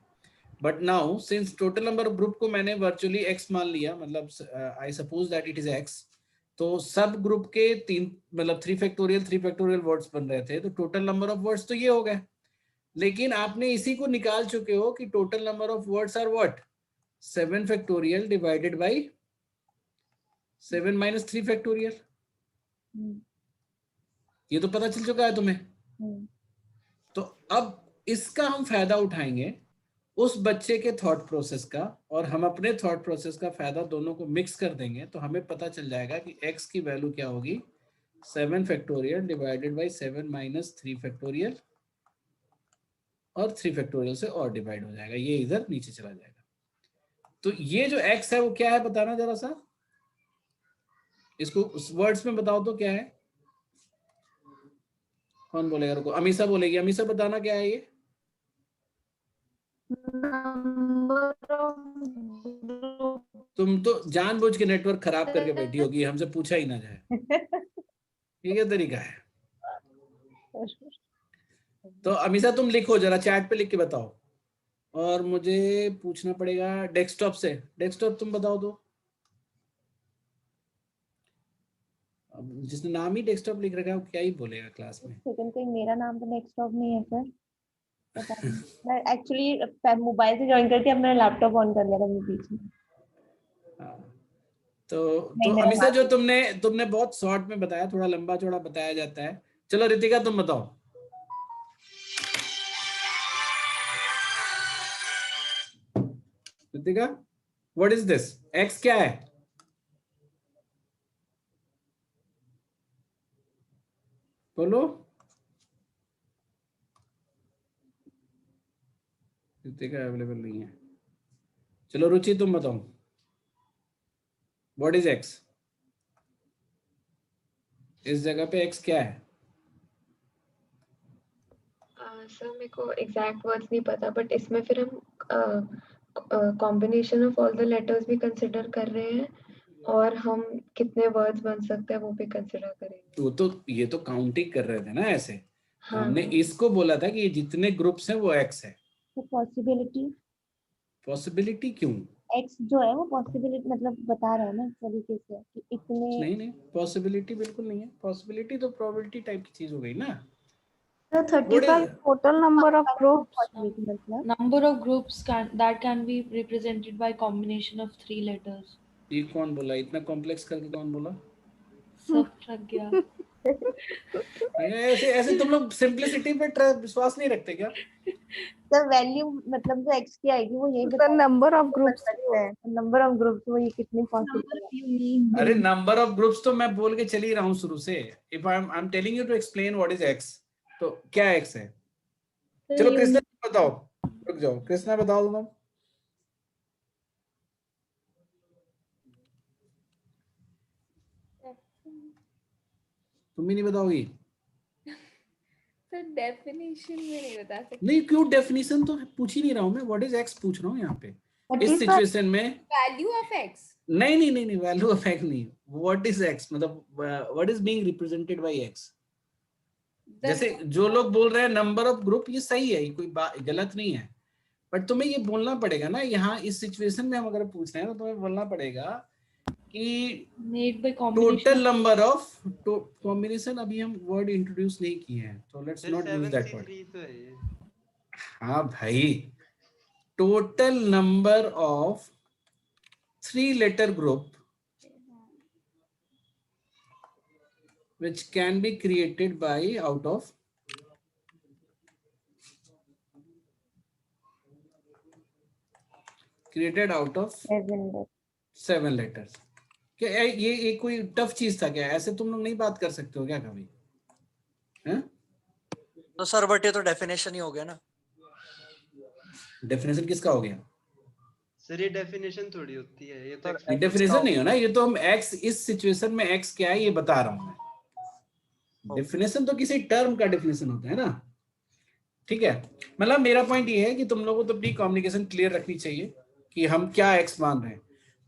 But now since total number of group को मैंने वर्चुअली एक्स मान लिया, मतलब I suppose that it is X, तो सब ग्रुप के 3 मतलब 3 फैक्टोरियल वर्ड्स बन रहे थे, तो टोटल नंबर ऑफ वर्ड्स तो ये हो गए। लेकिन आपने इसी को निकाल चुके हो कि total number of words are what, 7 factorial divided by 7 minus 3 factorial. ये तो पता चल चुका है तुम्हें। तो अब इसका हम फायदा उठाएंगे उस बच्चे के थॉट प्रोसेस का, और हम अपने थॉट प्रोसेस का फायदा दोनों को मिक्स कर देंगे, तो हमें पता चल जाएगा कि x की वैल्यू क्या होगी, 7 factorial divided by 7 minus 3 factorial, और 3 फैक्टोरियल से और डिवाइड हो जाएगा, ये इधर नीचे चला जाएगा। तो ये जो x है वो क्या है बताना जरा सा, इसको वर्ड्स में बताओ तो क्या है, कौन बोलेगा? रुको, अमीषा बोलेगी। अमीषा बताना क्या है ये? तुम तो जानबूझ के नेटवर्क खराब करके बैठी होगी, हमसे पूछा ही ना जाए। ये क्या तरीका है? तो अमीषा तुम लिखो जरा, चैट पे लिख के बताओ, और मुझे पूछना पड़ेगा डेस्कटॉप से। डेस्कटॉप तुम बताओ तो, जिसने नाम ही डेस्कटॉप लिख रखा है वो क्या ही बोलेगा क्लास में। सेकंड कोई मेरा नाम तो डेस्कटॉप नहीं है सर, पता नहीं। मैं एक्चुअली मोबाइल से ज्वाइन करके अब मैंने लैपटॉप ऑन कर लिया था बीच में। तो अमीषा जो तुमने बहुत शॉर्ट में बताया, थोड़ा लंबा चौड़ा बताया जाता है। चलो रितिका तुम बताओ। Ritika, what is this? X क्या है? बोलो। रितिका अवेलेबल नहीं है। चलो रुचि तुम बताओ, व्हाट इज एक्स? इस जगह पे एक्स क्या है? सर मेरे को एग्जैक्ट वर्ड्स नहीं पता, बट इसमें फिर हम combination of all the letters भी कंसिडर कर रहे हैं, और हम कितने वर्ड्स बन सकते हैं वो भी कंसिडर करेंगे। तो ये तो काउंटिंग कर रहे थे ना ऐसे। तो हाँ, हमने इसको बोला था कि ये जितने ग्रुप्स हैं वो एक्स है। तो पॉसिबिलिटी क्यों? एक्स जो है वो पॉसिबिलिटी मतलब बता रहा है ना इस तरीके से कि इतने। नहीं, पॉसिबिलिटी बिल्कुल नहीं है। पॉसिबिलिटी तो प्रोबेबिलिटी टाइप की चीज हो गई ना। The 35 total number of groups. Number of groups that can be represented by combination of 3 letters. ये कौन बोला? इतना कॉम्प्लेक्स करके कौन बोला? सब रख गया। ऐसे तुम लोग सिंपलिसिटी पे विश्वास नहीं रखते क्या? The value मतलब जो x की आएगी वो यही The number of groups. Number of groups वो ये कितनी पॉसिबल। अरे नंबर ऑफ ग्रुप्स तो मैं बोल के चल ही रहा हूँ शुरू से। If I am telling you to explain what is X, तो क्या एक्स है? चलो कृष्णा बताओ, रुक जाओ, कृष्णा बताओ तुम। तुम भी नहीं बताओगी? सर डेफिनेशन में नहीं बता सकते। नहीं क्यों? डेफिनेशन तो पूछ ही नहीं रहा हूँ मैं, व्हाट इज एक्स पूछ रहा हूँ यहाँ पे इस सिचुएशन में। Value of x? नहीं, वैल्यू ऑफ एक्स नहीं, व्हाट इज एक्स मतलब what is being represented by x. जैसे जो लोग बोल रहे हैं नंबर ऑफ ग्रुप, ये सही है, ये कोई बात गलत नहीं है, बट तुम्हें ये बोलना पड़ेगा ना, यहाँ इस सिचुएशन में हम अगर पूछ रहे हैं तो तुम्हें बोलना पड़ेगा कि टोटल नंबर ऑफ कॉम्बिनेशन। अभी हम वर्ड इंट्रोड्यूस नहीं किए हैं, तो let's not use that word. हाँ भाई, total number of 3 letter group which can be created by out of created out of 7 letters. क्या ये कोई टफ चीज था क्या? ऐसे तुम लोग नहीं बात कर सकते हो क्या कभी? हैं? तो सर बट ये तो डेफिनेशन ही हो गया ना। डेफिनेशन किसका हो गया सर? ये डेफिनेशन थोड़ी होती है, ये तो डेफिनेशन नहीं हो ना, ये तो हम x इस सिचुएशन में x क्या है ये बता रहा हूं मैं। डेफिनेशन तो किसी टर्म का डेफिनेशन होता है ना, ठीक है। मतलब मेरा पॉइंट ये है कि तुम लोगों को तो अपनी कम्युनिकेशन क्लियर रखनी चाहिए कि हम क्या x मान रहे हैं।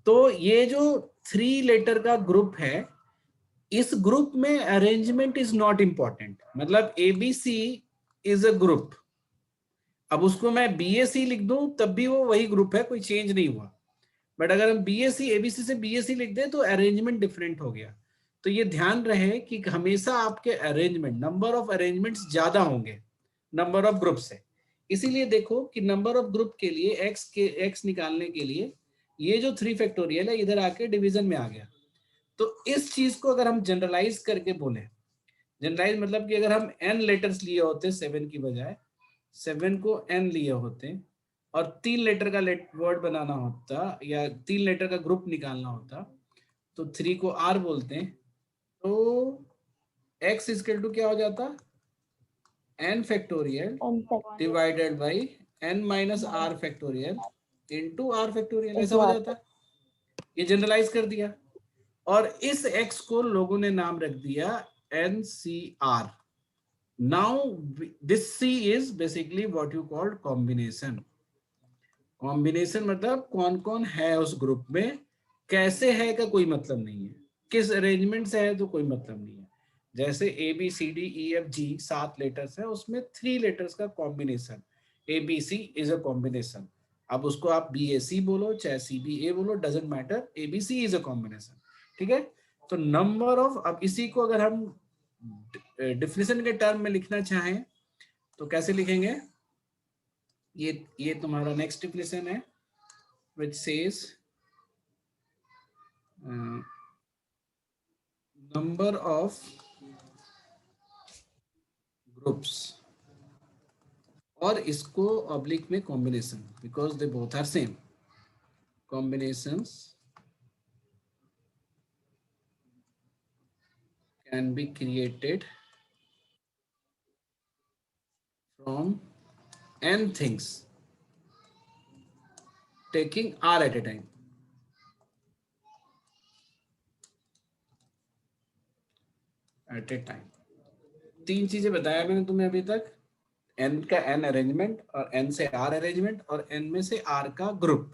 तो ये जो 3 लेटर का ग्रुप है, इस ग्रुप में अरेंजमेंट इज नॉट इंपॉर्टेंट। मतलब ABC इज अ ग्रुप, अब उसको मैं BAC लिख दूं तब भी वो वही ग्रुप है, कोई चेंज नहीं हुआ। बट अगर हम BAC ABC से BAC लिख दें तो अरेंजमेंट डिफरेंट हो गया। तो ये ध्यान रहे कि हमेशा आपके अरेंजमेंट, नंबर ऑफ अरेंजमेंट्स ज्यादा होंगे नंबर ऑफ ग्रुप से। इसीलिए देखो कि नंबर ऑफ ग्रुप के लिए x निकालने के लिए ये जो 3 फैक्टोरियल है इधर आके डिवीजन में आ गया। तो इस चीज को अगर हम जनरलाइज करके बोले, जनरलाइज मतलब कि अगर हम n लेटर्स लिए होते 7 की बजाय, 7 को n लिए होते और 3 लेटर का वर्ड बनाना होता या 3 लेटर का ग्रुप निकालना होता, तो 3 को r बोलते हैं, तो x इक्वल टू क्या हो जाता? n factorial divided by n minus r factorial into r factorial, ऐसा हो जाता। ये जनरलाइज कर दिया और इस x को लोगों ने नाम रख दिया NCR। Now this C is basically what you called combination। Combination मतलब कौन कौन है उस ग्रुप में, कैसे है का कोई मतलब नहीं है, किस अरेंजमेंट से है तो कोई मतलब नहीं है। जैसे ABCDEFG 7 लेटर्स है, उसमें 3 लेटर्स का combination ABC is a combination. अब उसको आप BAC बोलो चाहे CBA बोलो, doesn't matter, ABC is a combination, ठीक है। तो नंबर ऑफ, अब इसी को अगर हम डिफिनेशन के टर्म में लिखना चाहें तो कैसे लिखेंगे? ये तुम्हारा नेक्स्ट डिफिनेशन है which says number of groups, और इसको ऑब्लिक में combination, because they both are same. Combinations can be created from n things taking r at a time। at a time 3 चीजें बताया मैंने तुम्हें अभी तक, n का n अरेंजमेंट और n से r अरेंजमेंट और n में से r का ग्रुप।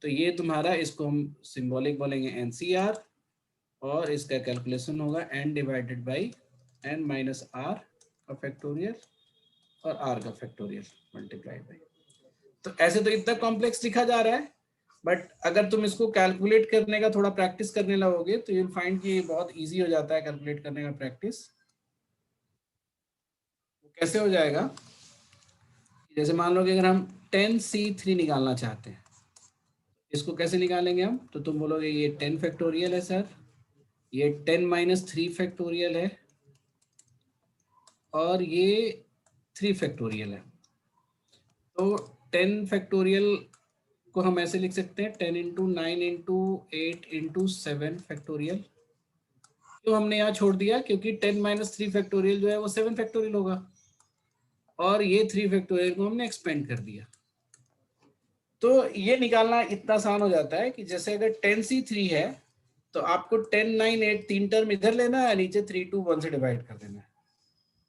तो ये तुम्हारा, इसको हम सिंबॉलिक बोलेंगे NCR और इसका कैलकुलेशन होगा n divided by n minus r का फैक्टोरियल और r का फैक्टोरियल मल्टीप्लाइड बाई। तो ऐसे तो इतना कॉम्प्लेक्स लिखा जा रहा है, बट अगर तुम इसको कैलकुलेट करने का थोड़ा प्रैक्टिस करने लगोगे तो यू विल फाइंड कि बहुत इजी हो जाता है कैलकुलेट करने का प्रैक्टिस। कैसे हो जाएगा? जैसे मान लो कि अगर हम 10C3 निकालना चाहते हैं, इसको कैसे निकालेंगे हम? तो तुम बोलोगे ये 10 फैक्टोरियल है सर, ये 10 माइनस 3 फैक्टोरियल है और ये 3 फैक्टोरियल है। तो 10 फैक्टोरियल को हम ऐसे लिख सकते हैं 10 इंटू 9 इंटू 8 इंटू 7 फैक्टोरियल। क्यों हमने यहाँ छोड़ दिया? क्योंकि 10 माइनस 3 फैक्टोरियल जो है वो 7 फैक्टोरियल होगा और ये 3 फैक्टोरियल को हमने एक्सपेंड कर दिया। तो ये निकालना इतना आसान हो जाता है कि जैसे अगर 10C3 है तो आपको 10, 9, 8 3 टर्म इधर लेना है, नीचे 3, 2, 1 से डिवाइड कर देना है।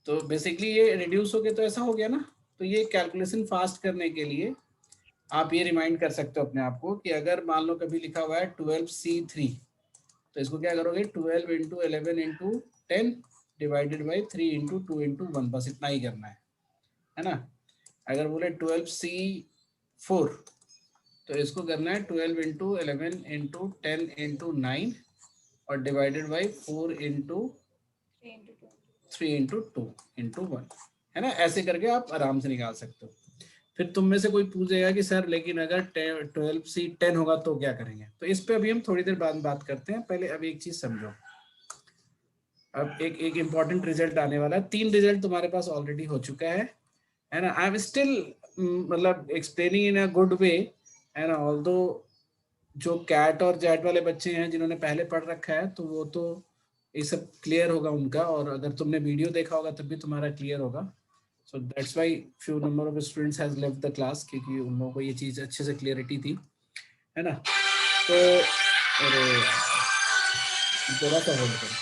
तो बेसिकली ये रिड्यूस हो गया, तो ऐसा हो गया ना। तो ये कैलकुलेशन फास्ट करने के लिए आप ये रिमाइंड कर सकते हो अपने आप को कि अगर मान लो कभी लिखा हुआ है 12C3 तो इसको क्या करोगे 12 into 11 into 10 divided by 3 into 2 into 1, बस इतना ही करना है ना। अगर बोले 12C4 तो इसको करना है 12 इंटू 11 इंटू 10 इंटू 9 और divided by 4 into 3 into 2 into 1, है ना। ऐसे करके आप आराम से निकाल सकते हो। फिर तुम में से कोई पूछेगा कि सर लेकिन अगर 12C10 होगा तो क्या करेंगे? तो इस पे अभी हम थोड़ी देर बाद बात करते हैं। पहले अभी एक चीज समझो, अब एक इम्पॉर्टेंट रिजल्ट आने वाला है। 3 रिजल्ट तुम्हारे पास ऑलरेडी हो चुका है ना। आई एम स्टिल मतलब explaining in a good way है ना। ऑल्दो जो कैट और जैट वाले बच्चे हैं जिन्होंने पहले पढ़ रखा है तो वो तो ये सब क्लियर होगा उनका, और अगर तुमने वीडियो देखा होगा तब भी तुम्हारा क्लियर होगा। So that's why few number of students has left the class, क्योंकि उन लोगों को ये चीज़ अच्छे से क्लियरिटी थी, है ना। तो अरे थोड़ा सा होल्ड करो।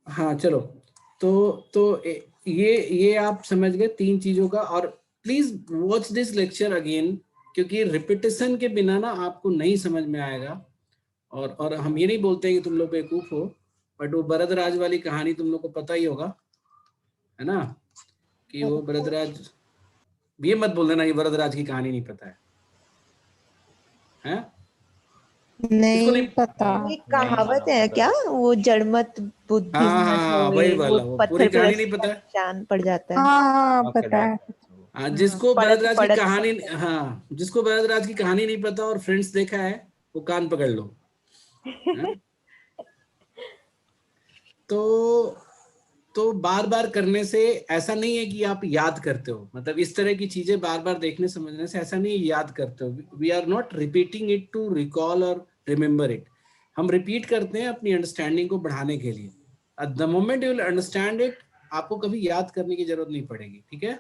हाँ चलो, ये आप समझ गए 3 चीजों का। और please watch this lecture again, क्योंकि रिपीटेशन के बिना ना आपको नहीं समझ में आएगा। और हम ये नहीं बोलते कि तुम लोग बेवकूफ हो, बट वो भरतराज वाली कहानी तुम लोग को पता ही होगा, है ना, कि वो भरतराज, ये मत बोल देना कि भरतराज की कहानी नहीं पता है, हैं? नहीं पता। एक कहावत है क्या, वो जड़मत बुद्धि हाँ वही वाला, वो पूरी कहानी नहीं पता है। चांद पड़ जाता है। हाँ पता है। हाँ, जिसको भरतराज की पढ़त कहानी, हाँ जिसको भरतराज की कहानी नहीं पता और फ्रेंड्स देखा है, वो कान पकड़ लो। तो बार बार करने से ऐसा नहीं है कि आप याद करते हो, मतलब इस तरह की चीजें बार बार देखने समझने से ऐसा नहीं है याद करते हो। We are not repeating it to recall और रिमेम्बर इट, हम रिपीट करते हैं अपनी अंडरस्टैंडिंग को बढ़ाने के लिए। At the moment you will understand it, आपको कभी याद करने की जरूरत नहीं पड़ेगी, ठीक है।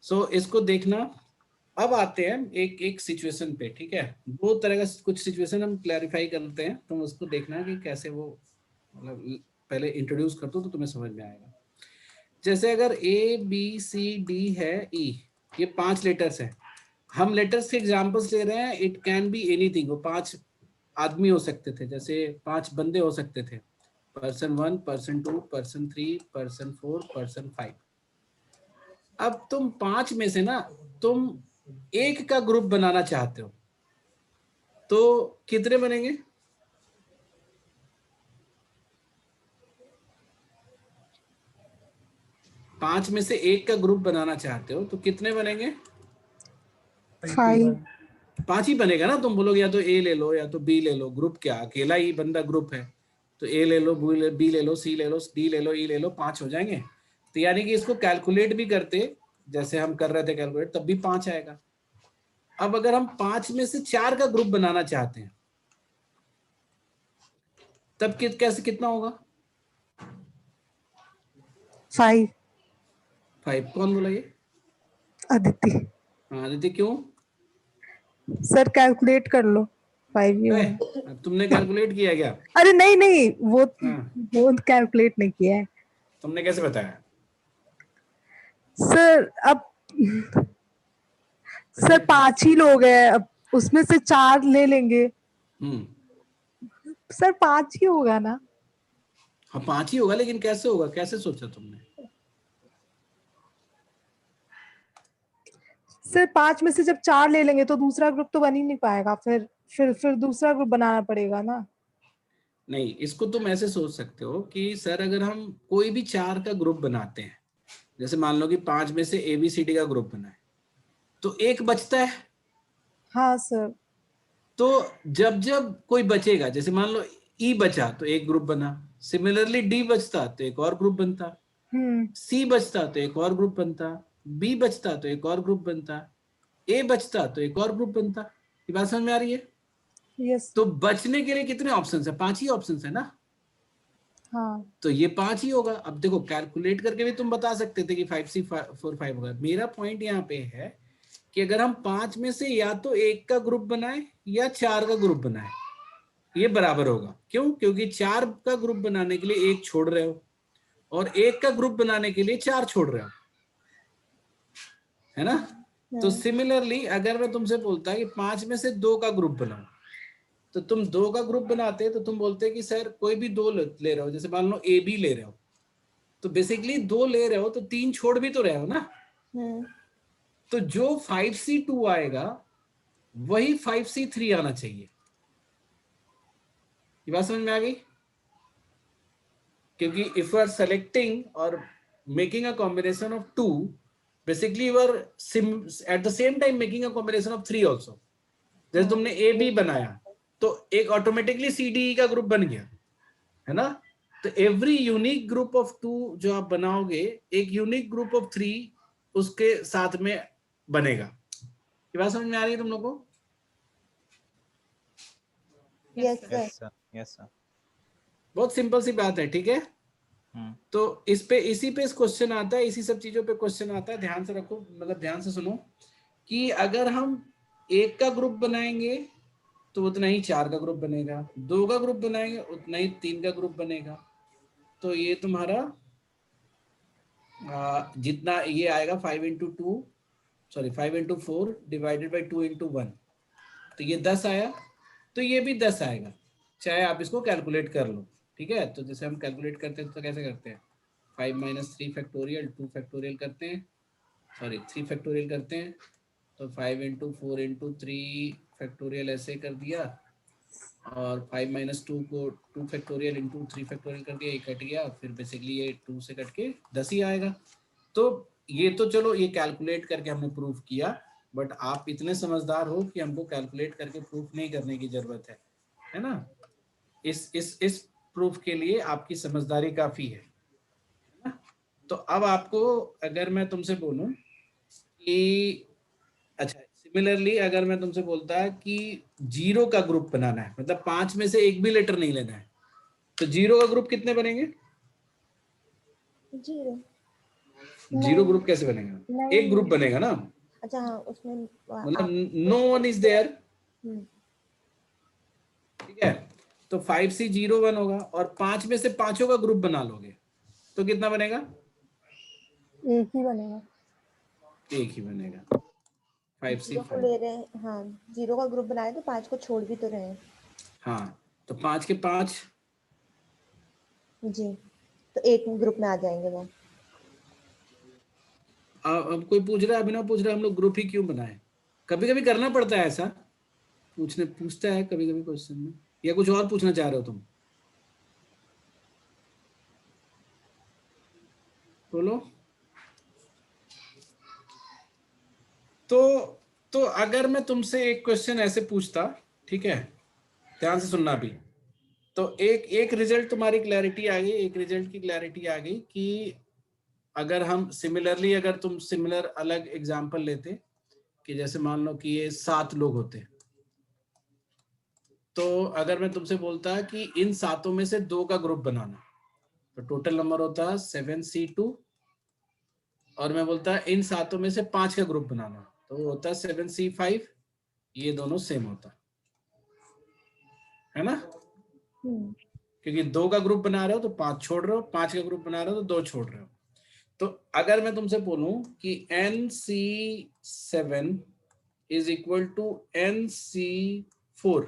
सो इसको देखना। अब आते हैं एक एक सिचुएशन पे, ठीक है। 2 तरह का कुछ सिचुएशन हम क्लैरिफाई करते हैं, तुम उसको देखना कि कैसे वो, मतलब पहले इंट्रोड्यूस कर दो तो तुम्हें समझ में आएगा। जैसे अगर A B C D है, E, ये 5 लेटर्स हैं। हम लेटर्स के एग्जांपल्स ले रहे हैं, इट कैन बी एनीथिंग। वो 5 आदमी हो सकते थे, जैसे 5 बंदे हो सकते थे, person 1, person 2, person 3, person 4, person 5। अब तुम 5 में से ना तुम एक का ग्रुप बनाना चाहते हो, तो कितने बनेंगे? पांच में से एक का ग्रुप बनाना चाहते हो तो कितने बनेंगे? 5। 5 ही बनेगा ना। तुम बोलोगे या तो ए ले लो या तो बी ले लो, ग्रुप क्या अकेला ही बंदा ग्रुप है, तो ए ले लो, बी ले लो, सी ले लो, डी ले लो, ई ले लो, 5 हो जाएंगे। तो यानी कि इसको कैलकुलेट भी करते जैसे हम कर रहे थे कैलकुलेट, तब भी 5 आएगा। अब अगर हम 5 में से 4 का ग्रुप बनाना चाहते हैं तब कैसे कितना होगा? 5। 5। कौन बोला ये? अदिति। हाँ अदिति, क्यों? सर कैलकुलेट कर लो, 5 ही होगा। अब तुमने कैलकुलेट किया क्या? अरे नहीं नहीं, वो कैलकुलेट नहीं किया है। तुमने कैसे बताया? सर अब सर 5 ही लोग हैं, अब उसमें से 4 ले लेंगे। सर 5 ही होगा ना? हाँ 5 ही होगा, लेकिन कैसे होगा, कैसे सोचा तुमने? सर 5 में से जब 4 ले लेंगे तो दूसरा ग्रुप तो बन ही नहीं पाएगा, फिर दूसरा ग्रुप बनाना पड़ेगा ना। नहीं, इसको तुम ऐसे सोच सकते हो कि सर अगर हम कोई भी 4 का ग्रुप बनाते हैं, जैसे मान लो कि 5 में से ABCD का ग्रुप बना है, तो एक बचता है। हाँ सर। तो जब जब कोई बचेगा, जैसे मान लो E बचा तो एक ग्रुप बना, सिमिलरली D बचता तो एक और ग्रुप बनता, C बचता तो एक और ग्रुप बनता, B बचता तो एक और ग्रुप बनता, A बचता तो एक और ग्रुप बनता। ये बात समझ में आ रही है? यस। तो बचने के लिए कितने ऑप्शंस है? 5 ही ऑप्शंस है ना। हाँ। तो ये 5 ही होगा। अब देखो कैलकुलेट करके भी तुम बता सकते थे कि 5C4 5 होगा। मेरा पॉइंट यहाँ पे है कि अगर हम 5 में से या तो एक का ग्रुप बनाए या 4 का ग्रुप बनाए, ये बराबर होगा। क्यों? क्योंकि 4 का ग्रुप बनाने के लिए एक छोड़ रहे हो और एक का ग्रुप बनाने के लिए 4 छोड़ रहे हो, है ना। तो सिमिलरली अगर मैं तुमसे बोलता कि 5 में से 2 का ग्रुप बनाओ, तो तुम 2 का ग्रुप बनाते तो तुम बोलते कि सर कोई भी 2 ले रहे हो, जैसे मान लो AB ले रहे हो, तो बेसिकली 2 ले रहे हो तो 3 छोड़ भी तो रहे हो ना। तो जो 5C2 आएगा वही 5C3 आना चाहिए। ये बात समझ में आ गई? क्योंकि इफ यू आर सेलेक्टिंग और making a combination of 2, basically you are at the same time making a combination of 3 also. जैसे तुमने ए बी बनाया तो एक ऑटोमेटिकली सी डी का ग्रुप बन गया, है ना? तो एवरी यूनिक ग्रुप ऑफ 2 जो आप बनाओगे, एक यूनिक ग्रुप ऑफ 3 उसके साथ में बनेगा। ये बात समझ में आ रही है तुम लोग को? Yes sir. Yes sir, yes sir. बहुत सिंपल सी बात है, ठीक है? तो इस पे इसी पे क्वेश्चन आता है, इसी सब चीजों पे क्वेश्चन आता है। ध्यान से रखो, मतलब ध्यान से सुनो कि अगर हम 1 का ग्रुप बनाएंगे तो उतना ही 4 का ग्रुप बनेगा, 2 का ग्रुप बनाएंगे उतना ही 3 का ग्रुप बनेगा। तो ये तुम्हारा जितना ये आएगा 5 into 4 डिवाइडेड बाई 2 into 1, तो ये 10 आया। तो ये भी 10 आएगा, चाहे आप इसको कैलकुलेट कर लो, ठीक है? तो जैसे हम कैलकुलेट करते हैं तो कैसे करते हैं, 5 - 3 फैक्टोरियल 2 फैक्टोरियल करते हैं, सॉरी 3 फैक्टोरियल करते हैं। तो 5 into 4 into 3 फैक्टोरियल ऐसे कर दिया, और 5 - 2 को 2 फैक्टोरियल इंटू 3 फैक्टोरियल कर दिया, ये कट गया। फिर बेसिकली ये 2 से कट के 10 ही आएगा। तो ये तो चलो ये कैलकुलेट करके हमने प्रूफ किया, बट आप इतने समझदार हो कि हमको कैलकुलेट करके प्रूफ नहीं करने की जरूरत है ना? इस प्रूफ के लिए आपकी समझदारी काफी है ना? तो अब आपको अगर मैं तुमसे बोलूं कि अच्छा, सिमिलरली अगर मैं तुमसे बोलता कि 0 का ग्रुप बनाना है, मतलब 5 में से एक भी लेटर नहीं लेना है, तो 0 का ग्रुप कितने बनेंगे? 0 ग्रुप कैसे बनेगा? एक ग्रुप बनेगा ना। अच्छा हाँ, उसमें मतलब नो वन इज देयर, ठीक है? तो 5C01 होगा, और 5 में से 5 का ग्रुप बना लोगे तो कितना बनेगा? एक ही बनेगा। एक ही बनेगा, 5C5 ले रहे हैं। हाँ, 0 का ग्रुप बनाए तो 5 को छोड़ भी तो रहे हैं। हाँ, तो 5 के 5 जी, तो एक ग्रुप में आ जाएंगे वो। अब कोई पूछ रहा है, अभिनव पूछ रहा है हम लोग ग्रुप ही क्यों बनाए? कभी कभी करना पड़ता है ऐसा, पूछता है कभी कभी क्वेश्चन में, या कुछ और पूछना चाह रहे हो तुम? बोलो। तो अगर मैं तुमसे एक क्वेश्चन ऐसे पूछता, ठीक है, ध्यान से सुनना भी, तो एक रिजल्ट तुम्हारी क्लैरिटी आ गई, एक रिजल्ट की क्लैरिटी आ गई कि अगर हम सिमिलरली, अगर तुम सिमिलर अलग एग्जांपल लेते कि जैसे मान लो कि ये 7 लोग होते, तो अगर मैं तुमसे बोलता कि इन 7 में से 2 का ग्रुप बनाना, तो टोटल नंबर होता 7C2, और मैं बोलता इन 7 में से 5 का ग्रुप बनाना, तो वो होता 7C5, ये दोनों सेम होता है ना? क्योंकि 2 का ग्रुप बना रहे हो तो 5 छोड़ रहे हो, 5 का ग्रुप बना रहे हो तो 2 छोड़ रहे हो। तो अगर मैं तुमसे बोलूं कि NC7 is equal to NC4,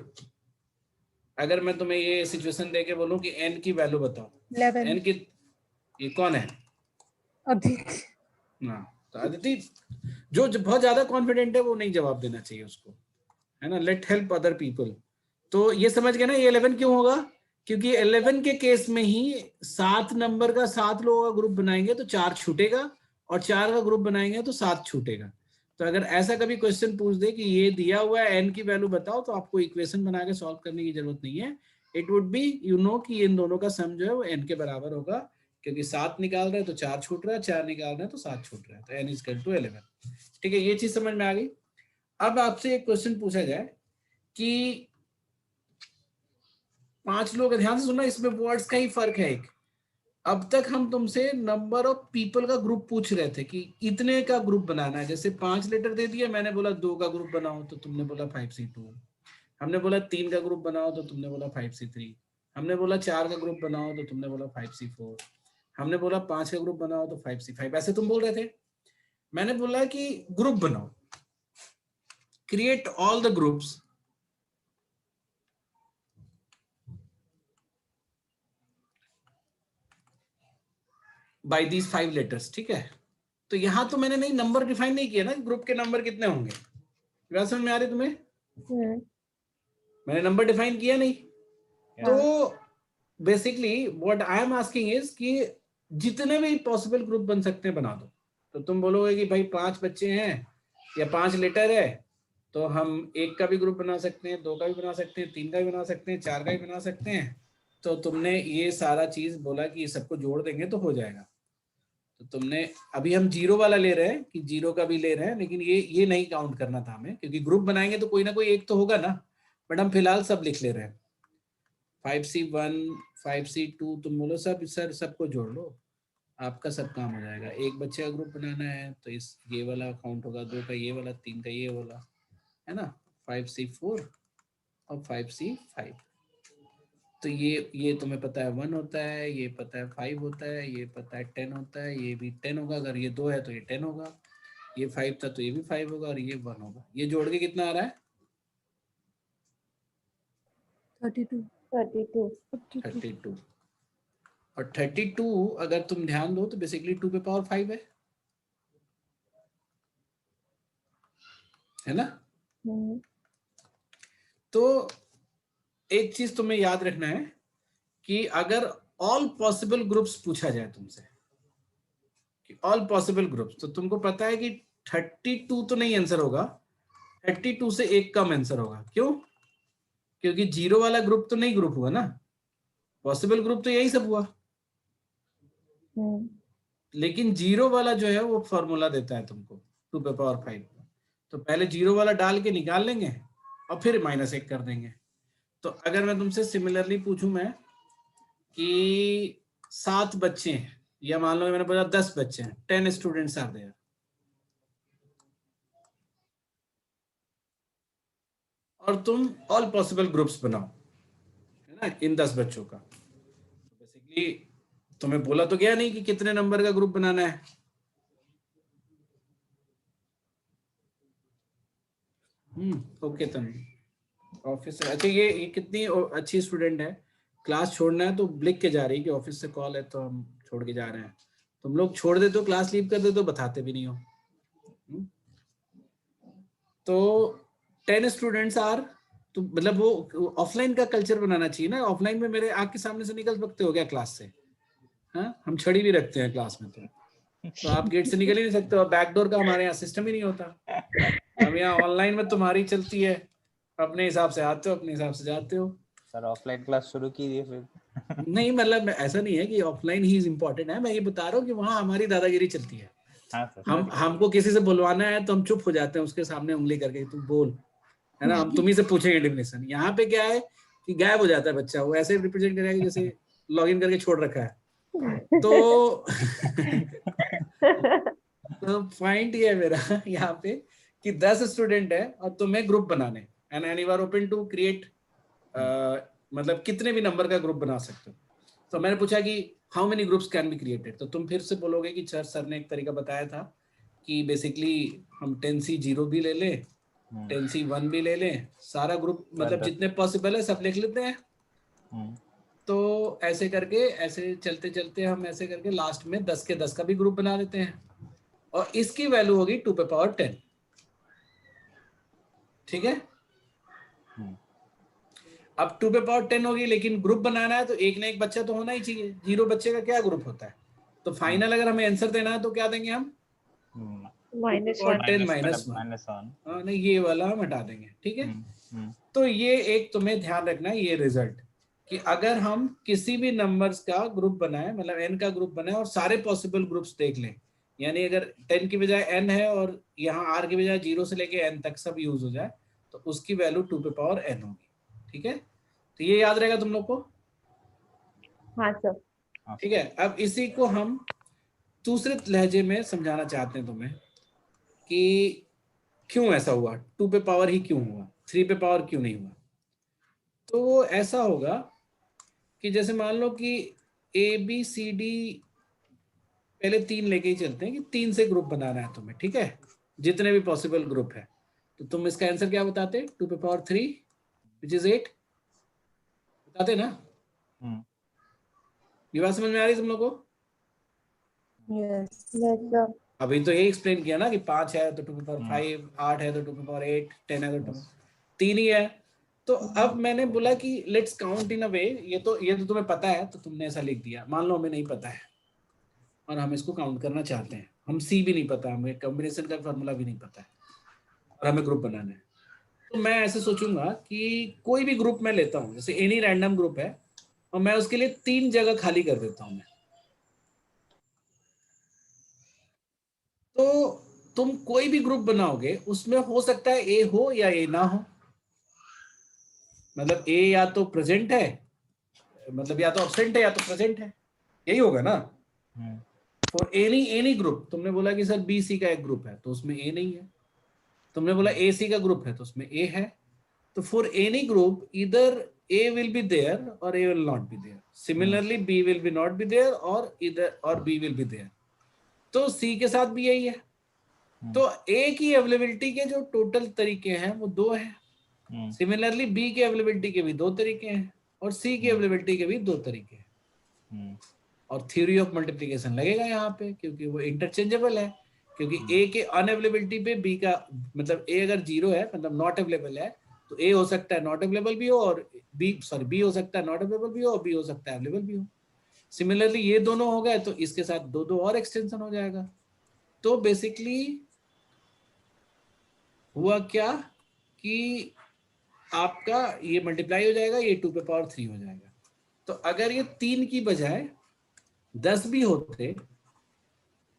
अगर मैं तुम्हें ये सिचुएशन देके बोलूं कि n की वैल्यू बताओ, 11। n की, ये कौन है? अदिति। हाँ, तो अदिति जो बहुत ज्यादा कॉन्फिडेंट है वो नहीं जवाब देना चाहिए उसको, है ना? Let help other people. तो ये समझ गए ना ये 11 क्यों होगा? क्योंकि 11 के केस में ही 7 नंबर का 7 लोगों का ग्रुप बनाएंगे तो 4 छूटेगा, और 4 का ग्रुप बनाएंगे तो 7 छूटेगा। तो अगर ऐसा कभी क्वेश्चन पूछ दे कि ये दिया हुआ है n की वैल्यू बताओ, तो आपको इक्वेशन बना के सॉल्व करने की जरूरत नहीं है। It would B you know कि इन दोनों का सम जो है वो n के बराबर होगा, क्योंकि 7 निकाल रहे हैं तो 4 छूट रहा है, 4 निकाल रहे हैं तो 7 छूट रहा है, तो n इज इक्वल टू 11। ठीक है, ये चीज समझ में आ गई। अब आपसे एक क्वेश्चन पूछा जाए कि 5 लोग, ध्यान से सुनना, इसमें वर्ड्स का ही फर्क है एक। अब तक हम तुमसे नंबर ऑफ पीपल का ग्रुप पूछ रहे थे कि इतने का ग्रुप बनाना है। जैसे 5 लेटर दे दिया, मैंने बोला 2 का ग्रुप बनाओ तो तुमने बोला 5C2, हमने बोला 3 का ग्रुप बनाओ तो तुमने बोला 5C3, हमने बोला 4 का ग्रुप बनाओ तो तुमने बोला 5C4, हमने बोला 5 का ग्रुप बनाओ तो 5C5, ऐसे तुम बोल रहे थे। मैंने बोला कि ग्रुप बनाओ, create all the groups bye these 5 letters, ठीक है? तो यहाँ तो मैंने नहीं नंबर डिफाइन नहीं किया ना, ग्रुप के नंबर कितने होंगे, बात समझ में आ रही तुम्हें? मैंने नंबर डिफाइन किया नहीं। तो basically what I am asking is कि जितने भी पॉसिबल ग्रुप बन सकते हैं बना दो। तो तुम बोलोगे कि भाई 5 बच्चे हैं या 5 लेटर है, तो हम 1 का भी ग्रुप बना सकते हैं, 2 का भी बना सकते हैं, 3 का भी बना सकते हैं, 4 का भी बना सकते हैं। तो तुमने ये सारा चीज बोला कि सबको जोड़ देंगे तो हो जाएगा। तो तुमने अभी हम 0 वाला ले रहे हैं कि 0 का भी ले रहे हैं, लेकिन ये नहीं काउंट करना था हमें, क्योंकि ग्रुप बनाएंगे तो कोई ना कोई एक तो होगा ना। बट हम फिलहाल सब लिख ले रहे हैं, 5C1 5C2, तुम बोलो सब सर सबको जोड़ लो, आपका सब काम हो जाएगा। 1 बच्चे का ग्रुप बनाना है तो इस ये वाला अकाउंट होगा, 2 का ये वाला, 3 का ये वाला, है ना, 5C4 और 5C5। तो ये तुम्हें पता है 1 होता है, ये पता है 5 होता है, ये पता है 10 होता है, ये भी 10 होगा, अगर ये 2 है तो ये 10 होगा, ये 5 था तो ये भी 5 होगा, और ये 1 होगा। ये जोड़ के कितना आ रहा है? 32। और 32 अगर तुम ध्यान दो तो बेसिकली 2 पे पावर 5 है ना। तो एक चीज तुम्हें याद रखना है कि अगर ऑल पॉसिबल ग्रुप्स पूछा जाए तुमसे कि ऑल पॉसिबल ग्रुप्स, तो तुमको पता है कि 32 तो नहीं आंसर होगा, 32 से एक कम आंसर होगा। क्यों? क्योंकि 0 वाला ग्रुप तो नहीं ग्रुप हुआ ना, पॉसिबल ग्रुप तो यही सब हुआ। लेकिन 0 वाला जो है वो फॉर्मूला देता है तुमको 2 पे पावर 5। तो पहले 0 वाला डाल के निकाल लेंगे और फिर -1 कर देंगे। तो अगर मैं तुमसे सिमिलरली पूछूं मैं कि 7 बच्चे हैं, या मान लो मैंने बोला 10 बच्चे हैं, 10 स्टूडेंट्स आर देयर, और तुम ऑल पॉसिबल ग्रुप्स बनाओ, है ना, इन 10 बच्चों का। तो बेसिकली तुम्हें बोला तो गया नहीं कि कितने नंबर का ग्रुप बनाना है। ओके तन्वी, ऑफिस से, अच्छा ये कितनी अच्छी स्टूडेंट है, क्लास छोड़ना है तो लिख के जा रही है कि ऑफिस से कॉल है तो हम छोड़ के जा रहे हैं। तुम लोग छोड़ देते हो, क्लास लीव कर देते हो, बताते भी नहीं हो। तो 10 स्टूडेंट्स आर, तो मतलब वो ऑफलाइन का कल्चर बनाना चाहिए ना। ऑफलाइन में मेरे आँख के सामने से निकल सकते हो क्या क्लास से? हाँ, हम छड़ी भी रखते हैं क्लास में, तो आप गेट से निकल ही नहीं सकते हो। बैकडोर का हमारे यहाँ सिस्टम ही नहीं होता। हम यहाँ ऑनलाइन में तुम्हारी चलती है, अपने हिसाब से आते हो, अपने हिसाब से जाते हो। सर ऑफलाइन क्लास शुरू कीजिए फिर। नहीं मतलब ऐसा नहीं है कि ऑफलाइन ही इम्पोर्टेंट है, मैं ये बता रहा हूँ कि वहाँ हमारी दादागिरी चलती है। हाँ सर, हमको किसी से बुलवाना है तो हम चुप हो जाते हैं, उसके सामने उंगली करके तू बोल, है ना, हम तुम्ही से पूछेंगे डेफिनेशन। यहाँ पे क्या है कि गायब हो जाता है बच्चा, वो ऐसे रिप्रेजेंट करेगा जैसे लॉगिन करके छोड़ रखा है। तो तो पॉइंट ये है मेरा यहाँ पे कि 10 स्टूडेंट है और तुम्हें ग्रुप बनाने, and you are open to create, मतलब कितने भी नंबर का ग्रुप बना सकते हो। तो मैंने पूछा कि how many groups can be created, तो तुम फिर से बोलोगे कि सर ने एक तरीका बताया था कि बेसिकली हम 10C0 भी ले लें, 10C1 भी ले लें, सारा ग्रुप मतलब जितने पॉसिबल है सब लिख लेते हैं। तो ऐसे करके, ऐसे चलते चलते हम ऐसे करके लास्ट में 10 के 10 का भी ग्रुप बना देते हैं, और इसकी वैल्यू होगी 2 पे पावर 10। ठीक है, अब 2 पे पावर 10 होगी, लेकिन ग्रुप बनाना है तो एक ना एक बच्चा तो होना ही चाहिए। 0 बच्चे का क्या ग्रुप होता है? तो फाइनल अगर हमें आंसर देना है तो क्या देंगे हम? -10 -1। हाँ नहीं, ये वाला हम हटा देंगे। ठीक है, तो ये एक तुम्हें ध्यान रखना है ये रिजल्ट, कि अगर हम किसी भी नंबर्स का ग्रुप बनाए, मतलब n का ग्रुप बनाए और सारे पॉसिबल ग्रुप्स देख लें, यानी अगर 10 की बजाय n है और यहाँ r की बजाय 0 से लेके n तक सब यूज हो जाए, तो उसकी वैल्यू 2 पे पावर n होगी। ठीक है, तो ये याद रहेगा तुम लोग को? हाँ सर। ठीक है, अब इसी को हम दूसरे लहजे में समझाना चाहते हैं तुम्हें कि क्यों ऐसा हुआ, 2 पे पावर ही क्यों हुआ, 3 पे पावर क्यों नहीं हुआ। तो वो ऐसा होगा कि जैसे मान लो कि ABCD पहले 3 लेके ही चलते हैं कि 3 से ग्रुप बनाना है तुम्हें। ठीक है, जितने भी पॉसिबल ग्रुप है, तो तुम इसका आंसर क्या बताते? 2 पे पावर 3 विच इज 8 बताते ना। ये बात समझ में आ रही है तुम लोग को? Yes sir. अभी तो ये एक्सप्लेन किया ना कि 5 है तो 2 की पावर 5, 8 है तो 2 की पावर 8, 10 है तो 3 ही है। तो अब मैंने बोला कि लेट्स काउंट इन अ वे, ये तो तुम्हें पता है तो तुमने ऐसा लिख दिया। मान लो हमें नहीं पता है और हम इसको काउंट करना चाहते हैं, हम सी भी नहीं पता, हमें कॉम्बिनेशन का फार्मूला भी नहीं पता है और हमें ग्रुप बनाना है। तो मैं ऐसे सोचूंगा कि कोई भी ग्रुप मैं लेता हूँ, जैसे एनी रैंडम ग्रुप है, और मैं उसके लिए 3 जगह खाली कर देता हूँ मैं। तो तुम कोई भी ग्रुप बनाओगे उसमें हो सकता है ए हो या ए ना हो, मतलब ए या तो प्रेजेंट है, मतलब या तो एब्सेंट है या तो प्रेजेंट है, यही होगा ना। फॉर एनी ग्रुप, तुमने बोला कि सर बी सी का एक ग्रुप है तो उसमें ए नहीं है, तुमने बोला ए सी का ग्रुप है तो उसमें ए है। तो फॉर एनी ग्रुप इधर ए विल बी देयर और A will not be there, similarly B will be not be there और इधर और बी विल बी देयर। तो सी के साथ भी यही है। तो ए की अवेलेबिलिटी के जो टोटल तरीके हैं वो 2 हैं, सिमिलरली बी के अवेलेबिलिटी के भी 2 तरीके हैं और सी की अवेलेबिलिटी के भी 2 तरीके हैं। और थ्योरी ऑफ मल्टीप्लिकेशन लगेगा यहाँ पे क्योंकि वो इंटरचेंजेबल है, क्योंकि ए के अनअवेलेबिलिटी पे बी का मतलब ए अगर 0 है मतलब नॉट अवेलेबल है तो ए हो सकता है नॉट अवेलेबल भी हो और बी हो सकता है नॉट अवेलेबल भी हो और बी हो सकता है अवेलेबल भी हो। सिमिलरली ये दोनों हो गए तो इसके साथ 2 और एक्सटेंशन हो जाएगा। तो बेसिकली हुआ क्या कि आपका ये मल्टीप्लाई हो जाएगा, ये 2 पे पावर 3 हो जाएगा। तो अगर ये 3 की बजाय 10 भी होते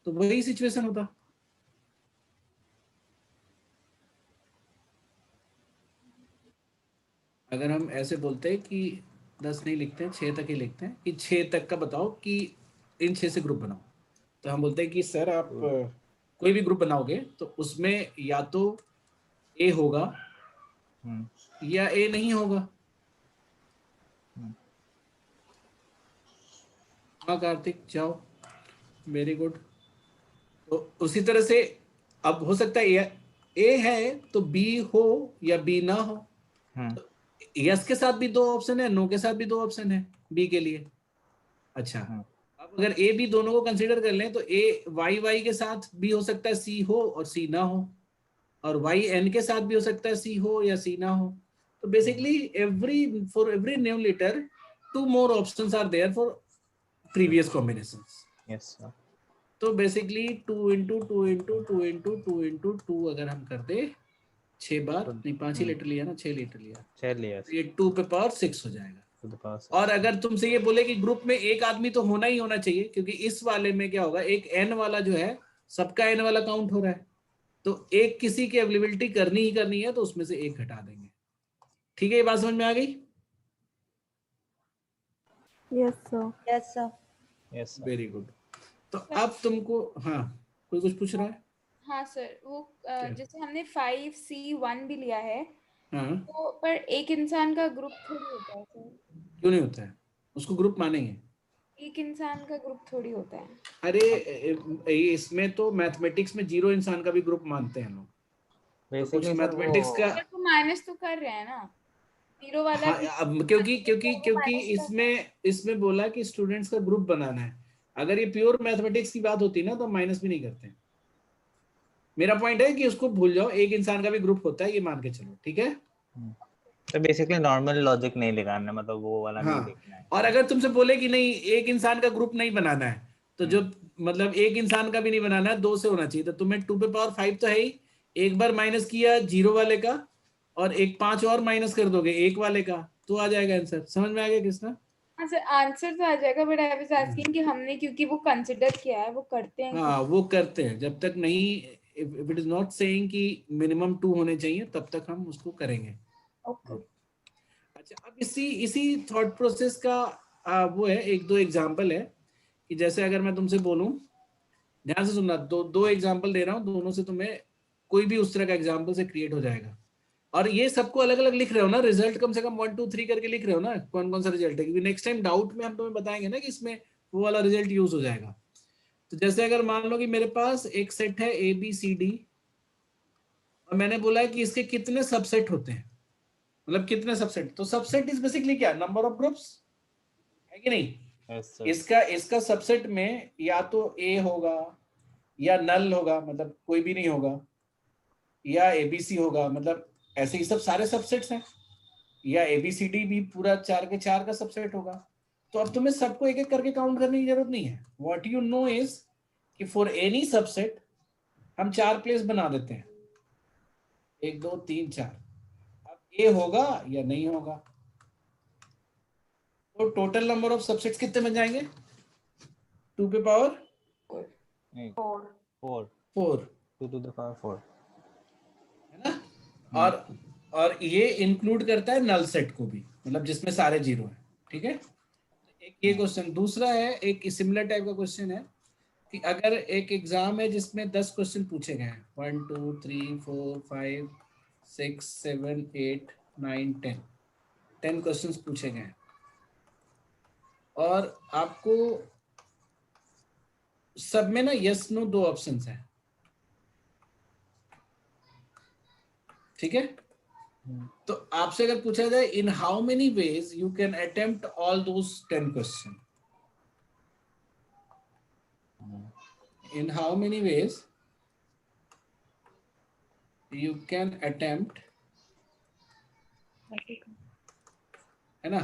तो वही सिचुएशन होता। अगर हम ऐसे बोलते हैं कि 10 नहीं लिखते हैं, 6 तक ही लिखते हैं कि 6 तक का बताओ कि इन 6 से ग्रुप बनाओ, तो हम बोलते हैं कि सर आप कोई भी ग्रुप बनाओगे तो उसमें या तो ए होगा या ए नहीं होगा। हाँ कार्तिक जाओ, वेरी गुड। तो उसी तरह से अब हो सकता है ए है तो बी हो या बी ना हो। तो यस के साथ भी 2 ऑप्शन है, नो के साथ भी 2 ऑप्शन है बी के लिए। अच्छा अब अगर ए बी दोनों को कंसीडर कर लें तो ए वाई के साथ भी हो सकता है सी हो और सी ना हो, और वाई एन के साथ भी हो सकता है सी हो या सी ना हो। तो basically for every new letter 2 more options are there for previous combinations. Yes sir. तो basically 2 into 2 into 2 into 2 into 2 अगर हम कर दे 6 बार नहीं 5 ही लीटर लिया ना, 6 लीटर लिया, 6 लिया, ये 2 पे पावर 6 हो जाएगा। और अगर तुमसे ये बोले कि ग्रुप में एक आदमी तो होना ही होना चाहिए, क्योंकि इस वाले में क्या होगा, एक एन वाला जो है सबका एन वाला काउंट हो रहा है, तो एक किसी की अवेलेबिलिटी करनी ही करनी है तो उसमें से एक घटा देंगे। ठीक है, ये बात समझ में आ गई? Yes sir. Yes sir. Yes sir. Very good. तो अब तुमको हाँ कोई कुछ पूछ रहा है? हाँ सर, वो जैसे हमने 5C1 भी लिया है, हाँ तो पर एक इंसान का ग्रुप थोड़ी होता है सर। क्यों नहीं होता है? उसको ग्रुप मानेंगे। एक इंसान का ग्रुप थोड़ी होता है। अरे इसमें तो मैथमेटिक्स में 0 इंसान का भी ग्रुप मानते हैं लोग। तो कुछ मैथमेटिक्स का तो माइनस तो कर रहे हैं ना 0 वाला। हाँ, अब क्योंकि इसमें बोला कि स्टूडेंट्स का ग्रुप बनाना है। अगर ये प्योर मैथमेटिक्स की बात होती ना तो माइनस भी नहीं करते। मेरा पॉइंट है कि उसको भूल जाओ, एक इंसान का भी ग्रुप होता है ये मान के चलो, ठीक है? तो बेसिकली नॉर्मल लॉजिक नहीं लगाना, मतलब वो वाला हाँ। नहीं देखना है। और अगर तुमसे बोले कि नहीं एक इंसान का ग्रुप नहीं बनाना है तो जो मतलब एक इंसान का भी नहीं बनाना है, 2 से होना चाहिए, तो तुम्हें 2 पे पावर 5 तो है ही, एक बार माइनस किया 0 वाले का और एक 5 और माइनस कर दोगे 1 वाले का, तो आ जाएगा आंसर। समझ में आ गया किसना? हाँ सर, आंसर तो आ जाएगा, बट आई वाज आस्किंग कि हमने क्योंकि वो कंसीडर किया है, वो करते हैं। हाँ वो करते हैं, जब तक नहीं if it is not saying कि मिनिमम 2 होने चाहिए तब तक हम उसको करेंगे। ओके। अच्छा, अब इसी थॉट प्रोसेस का वो है, 1-2 एग्जांपल है कि जैसे अगर मैं तुमसे बोलूं, ध्यान से सुनना, दो एग्जांपल दे रहा हूं, दोनों से तुम्हें कोई भी उस तरह का एग्जांपल से क्रिएट हो जाएगा। और ये सबको अलग अलग लिख रहे हो ना, रिजल्ट कम से कम 1 2 3 करके लिख रहे हो ना, कौन कौन सा रिजल्ट है, क्योंकि नेक्स्ट टाइम डाउट में हम तुम्हें बताएंगे ना कि इसमें वो वाला रिजल्ट यूज हो जाएगा। तो जैसे अगर मान लो कि मेरे पास एक सेट है ABCD और मैंने बोला है कि इसके कितने सबसेट होते हैं, मतलब कितने सबसेट, तो सबसेट इज बेसिकली क्या, नंबर ऑफ ग्रुप्स है कि नहीं? yes, इसका सबसेट में या तो A होगा या नल होगा मतलब कोई भी नहीं होगा, या एबीसी होगा मतलब ऐसे ही सब सारे सबसेट्स हैं, या एबीसीडी भी पूरा 4 के 4 का सबसेट होगा। तो अब तुम्हें सबको एक एक करके काउंट करने की जरूरत नहीं है। व्हाट यू नो इज कि फॉर एनी सबसेट हम 4 प्लेस बना देते हैं, 1 2 3 4। अब ए होगा या नहीं होगा, तो टोटल नंबर ऑफ सबसेट्स कितने बन जाएंगे? 2 पे पावर 4 2 to the power 4 है ना। और ये इंक्लूड करता है नल सेट को भी, मतलब जिसमें सारे जीरो हैं। ठीक है, एक ये क्वेश्चन। दूसरा है एक सिमिलर टाइप का क्वेश्चन है कि अगर एक एग्जाम है जिसमें 10 क्वेश्चन पूछे गए हैं, 1 2 3 4 5 6 7 8 9 10 क्वेश्चंस पूछे गए हैं, और आपको सब में ना यस नो 2 ऑप्शंस हैं। ठीक है, तो आपसे अगर पूछा जाए इन how many ways you can attempt all those 10 question, in how many ways you can attempt, है ना।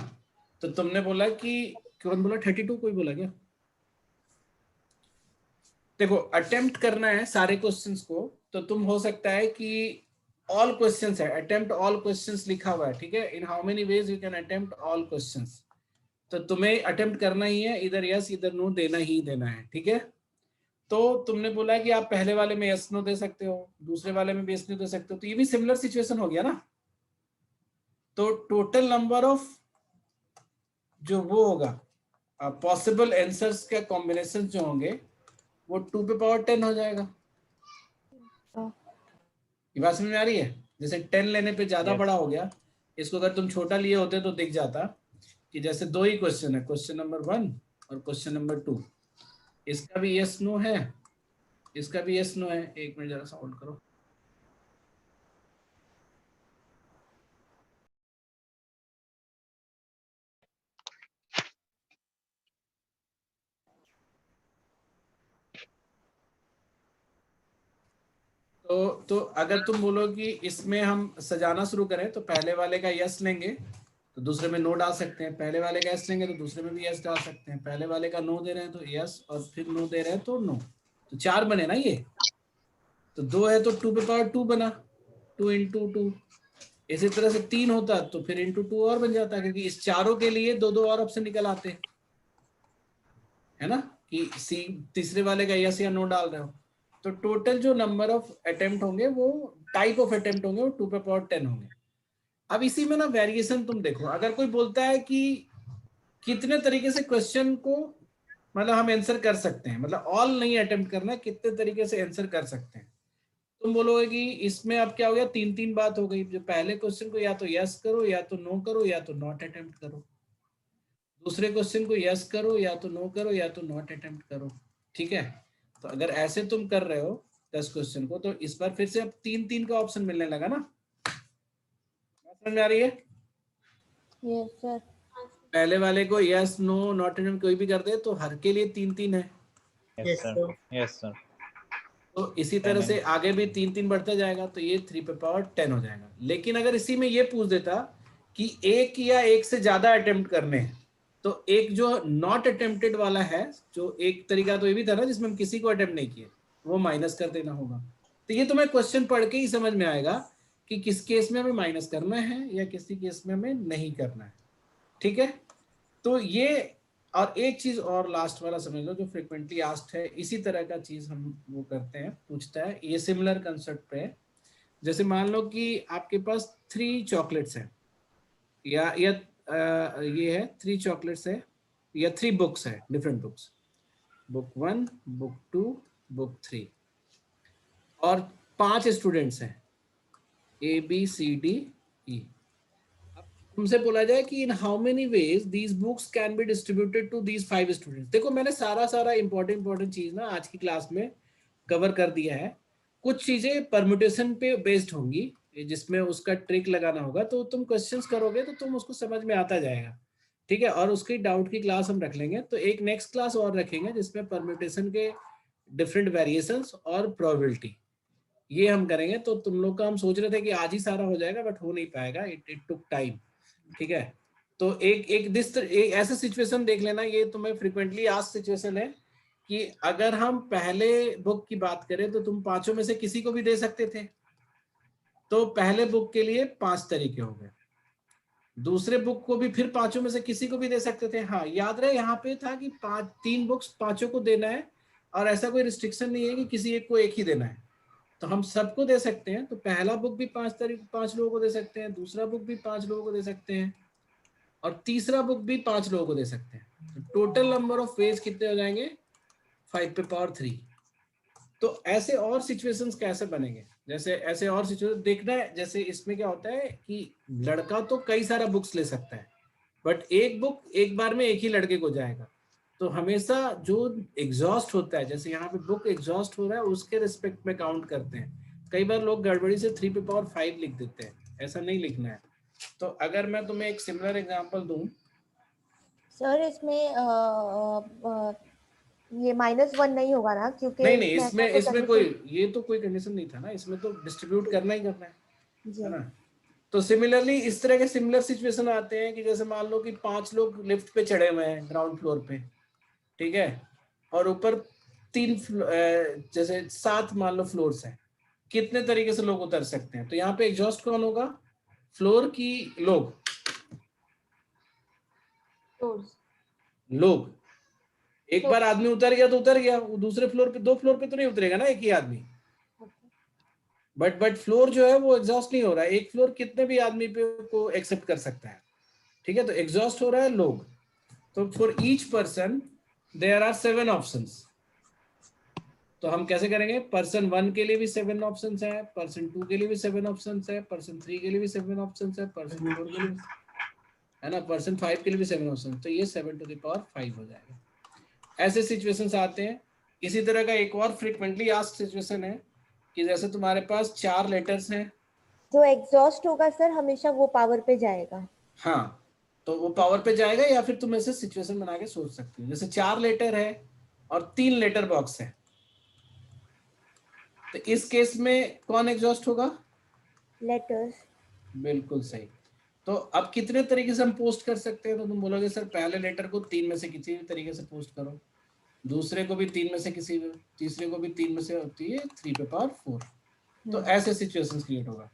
तो तुमने बोला कि कौन बोला 32, कोई बोला क्या? देखो अटेम्प्ट करना है सारे क्वेश्चंस को, तो तुम हो सकता है कि ऑल क्वेश्चंस है, अटेम्प्ट ऑल क्वेश्चंस लिखा हुआ है। ठीक है, इन how many ways you can attempt all questions, तो तुम्हें अटेम्प्ट करना ही है, इधर यस इधर नो देना ही देना है। ठीक है, तो तुमने बोला कि आप पहले वाले में यस नो दे सकते हो, दूसरे वाले में भी यस नो दे सकते हो, तो ये भी सिमिलर सिचुएशन हो गया ना। तो टोटल नंबर ऑफ जो वो होगा पॉसिबल आंसर्स का कॉम्बिनेशन जो होंगे वो 2 पे पावर 10 हो जाएगा। ये बात समझ में आ रही है? जैसे 10 लेने पे ज्यादा बड़ा हो गया, इसको अगर तुम छोटा लिए होते तो दिख जाता कि जैसे 2 ही क्वेश्चन है, क्वेश्चन नंबर 1 और क्वेश्चन नंबर 2, इसका भी यस नो है, इसका भी यस नो है। एक मिनट जरा सा होल्ड करो। तो अगर तुम बोलो कि इसमें हम सजाना शुरू करें तो पहले वाले का यस लेंगे तो दूसरे में नो डाल सकते हैं, पहले वाले का यस लेंगे तो दूसरे में भी यस डाल सकते हैं, पहले वाले का नो दे रहे हैं तो यस और फिर नो दे रहे हैं तो नो, तो 4 बने ना ये। तो 2 है तो 2 पे पावर 2 बना, 2 इंटू 2। इसी तरह से 3 होता तो फिर इंटू 2 और बन जाता, क्योंकि इस चारों के लिए 2 और ऑप्शन निकल आते, है ना, कि सी तीसरे वाले का यस या नो डाल रहे हो। तो टोटल जो नंबर ऑफ अटेम्प्ट होंगे वो टाइप ऑफ अटेम्प्ट होंगे वो 2 पे पावर 10 होंगे। अब इसी में ना वेरिएशन तुम देखो, अगर कोई बोलता है कि कितने तरीके से क्वेश्चन को मतलब हम आंसर कर सकते हैं, मतलब ऑल नहीं अटेम्प्ट करना है, कितने तरीके से आंसर कर सकते हैं, तुम बोलोगे कि इसमें अब क्या हो गया, 3 बात हो गई। जो पहले क्वेश्चन को या तो यस करो या तो नो करो या तो नॉट अटेम्प्ट करो, दूसरे क्वेश्चन को यस करो या तो नो करो या तो नॉट अटेम्प्ट करो। ठीक है, तो अगर ऐसे तुम कर रहे हो 10 क्वेश्चन को, तो इस बार फिर से अब 3 का ऑप्शन मिलने लगा ना। समझ में आ रही है? Yes sir. पहले वाले को यस नो नॉट अटेम्प्ट कोई भी कर दे तो हर के लिए 3 है। Yes sir, yes sir. तो इसी तरह से आगे भी 3 बढ़ता जाएगा, तो ये 3 पे पावर 10 हो जाएगा। लेकिन अगर इसी में ये पूछ देता कि एक या एक से ज्यादा अटेम्प्ट करने हैं, तो एक जो नॉट अटेम्प्टेड वाला है, जो एक तरीका तो ये भी था ना जिसमें हम किसी को अटेम्प्ट नहीं किए, वो माइनस कर देना होगा। तो ये तुम्हें क्वेश्चन पढ़ के ही समझ में आएगा कि किस केस में हमें माइनस करना है या किसी केस में हमें नहीं करना है। ठीक है, तो ये, और एक चीज और लास्ट वाला समझ लो जो फ्रिक्वेंटली आस्क्ड है, इसी तरह का चीज हम वो करते हैं, पूछता है, ये सिमिलर कंसेप्ट पे है। जैसे मान लो कि आपके पास 3 चॉकलेट्स हैं या ये है 3 चॉकलेट्स है या 3 बुक्स है, different books, book 1 book 2 book 3, और 5 स्टूडेंट्स हैं ABCDE। तुमसे बोला जाए कि in how many ways these books can be distributed to these 5 students. देखो मैंने सारा इंपॉर्टेंट चीज ना आज की क्लास में कवर कर दिया है। कुछ चीजें परम्यूटेशन पे बेस्ड होंगी जिसमें उसका ट्रिक लगाना होगा, तो तुम क्वेश्चंस करोगे तो तुम उसको समझ में आता जाएगा। ठीक है, और उसकी डाउट की क्लास हम रख लेंगे। तो एक नेक्स्ट क्लास और रखेंगे जिसमें परम्यूटेशन के डिफरेंट वेरिएशंस और प्रोबेबिलिटी, ये हम करेंगे। तो तुम लोग का हम सोच रहे थे कि आज ही सारा हो जाएगा, बट हो नहीं पाएगा, इट टुक टाइम। ठीक है, तो एक ऐसा सिचुएशन देख लेना, ये तुम्हें फ्रिक्वेंटली आस्क्ड सिचुएशन है कि अगर हम पहले बुक की बात करें तो तुम पांचों में से किसी को भी दे सकते थे, तो पहले बुक के लिए 5 तरीके हो गए। दूसरे बुक को भी फिर पांचों में से किसी को भी दे सकते थे। हाँ, याद रहे यहाँ पे था कि 3 बुक्स पांचों को देना है, और ऐसा कोई रिस्ट्रिक्शन नहीं है कि किसी एक को एक ही देना है, तो हम सबको दे सकते हैं। तो पहला बुक भी 5 लोगों को दे सकते हैं, दूसरा बुक भी 5 लोगों को दे सकते हैं, और तीसरा बुक भी 5 लोगों को दे सकते हैं। तो टोटल नंबर ऑफ वेज कितने हो जाएंगे? 5 पे पावर 3। तो ऐसे और सिचुएशंस कैसे बनेंगे? जैसे ऐसे और सिचुएशन देखना है, जैसे इसमें क्या होता है कि लड़का तो कई सारा बुक्स ले सकता है, बट एक बुक एक बार में एक ही लड़के को जाएगा। तो हमेशा जो एग्जॉस्ट होता है, जैसे यहाँ पे बुक एग्जॉस्ट हो रहा है, उसके रिस्पेक्ट में काउंट करते हैं। कई बार लोग गड़बड़ी से 3 पे पावर 5 लिख देते हैं, ऐसा नहीं लिखना है। तो अगर मैं तुम्हें एक सिमिलर एग्जांपल दूं सर, इसमें ये -1 नहीं होगा ना? क्योंकि नहीं, इसमें कोई ये तो कोई कंडीशन नहीं था ना, इसमें तो डिस्ट्रीब्यूट करना ही करना है ना। तो सिमिलरली इस तरह के सिमिलर सिचुएशन आते हैं कि जैसे मान लो कि 5 लोग लिफ्ट पे चढ़े हुए हैं ग्राउंड फ्लोर पे, ठीक है, और ऊपर 3 जैसे 7 मान लो फ्लोर्स हैं, कितने तरीके से लोग उतर सकते हैं? तो यहाँ पे एग्जॉस्ट कौन होगा? फ्लोर की लोग एक बार आदमी उतर गया तो उतर गया, वो दूसरे फ्लोर पे 2 फ्लोर पे तो नहीं उतरेगा ना एक ही आदमी। बट फ्लोर जो है वो एग्जॉस्ट नहीं हो रहा है, एक फ्लोर कितने भी आदमी पे को एक्सेप्ट कर सकता है। ठीक है, तो एग्जॉस्ट हो रहा है लोग। तो for each person there are 7 options. तो हम कैसे करेंगे? पर्सन 1 के लिए भी 7 ऑप्शंस है, पर्सन 2 के लिए भी 7 ऑप्शंस है, पर्सन 3 के लिए भी 7 ऑप्शंस है, पर्सन 4 के लिए है ना, पर्सन 5 के लिए भी 7 ऑप्शन। तो ये 7 टू द पावर 5 हो जाएगा। ऐसे सिचुएशंस आते हैं। इसी तरह का एक और फ्रीक्वेंटली आस्क्ड सिचुएशन है कि जैसे तुम्हारे पास 4 लेटर्स हैं, जो एग्जॉस्ट होगा सर हमेशा वो पावर पे जाएगा। हाँ, तो वो पावर पे जाएगा, या फिर तुम ऐसे सिचुएशन बना के सोच सकते हो। जैसे 4 लेटर है और 3 लेटर बॉक्स है, तो इस केस में कौन एग्जॉस्ट होगा? लेटर्स। बिल्कुल सही। तो अब कितने तरीके से हम पोस्ट कर सकते हैं? तो तुम बोलोगे सर पहले लेटर को 3 में से किसी भी तरीके से पोस्ट करो, दूसरे को भी 3 में से किसी, तीसरे को भी 3 में से होती है 3 पे पावर 4। तो ऐसे सिचुएशंस क्रिएट होगा।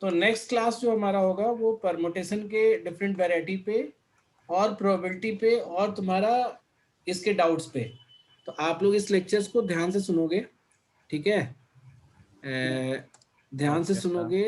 तो नेक्स्ट क्लास जो हमारा होगा वो परमुटेशन के डिफरेंट वैरायटी पे और प्रोबेबिलिटी पे और तुम्हारा इसके डाउट्स पे। तो आप लोग इस लेक्चर्स को ध्यान से सुनोगे, ठीक है, ध्यान से सुनोगे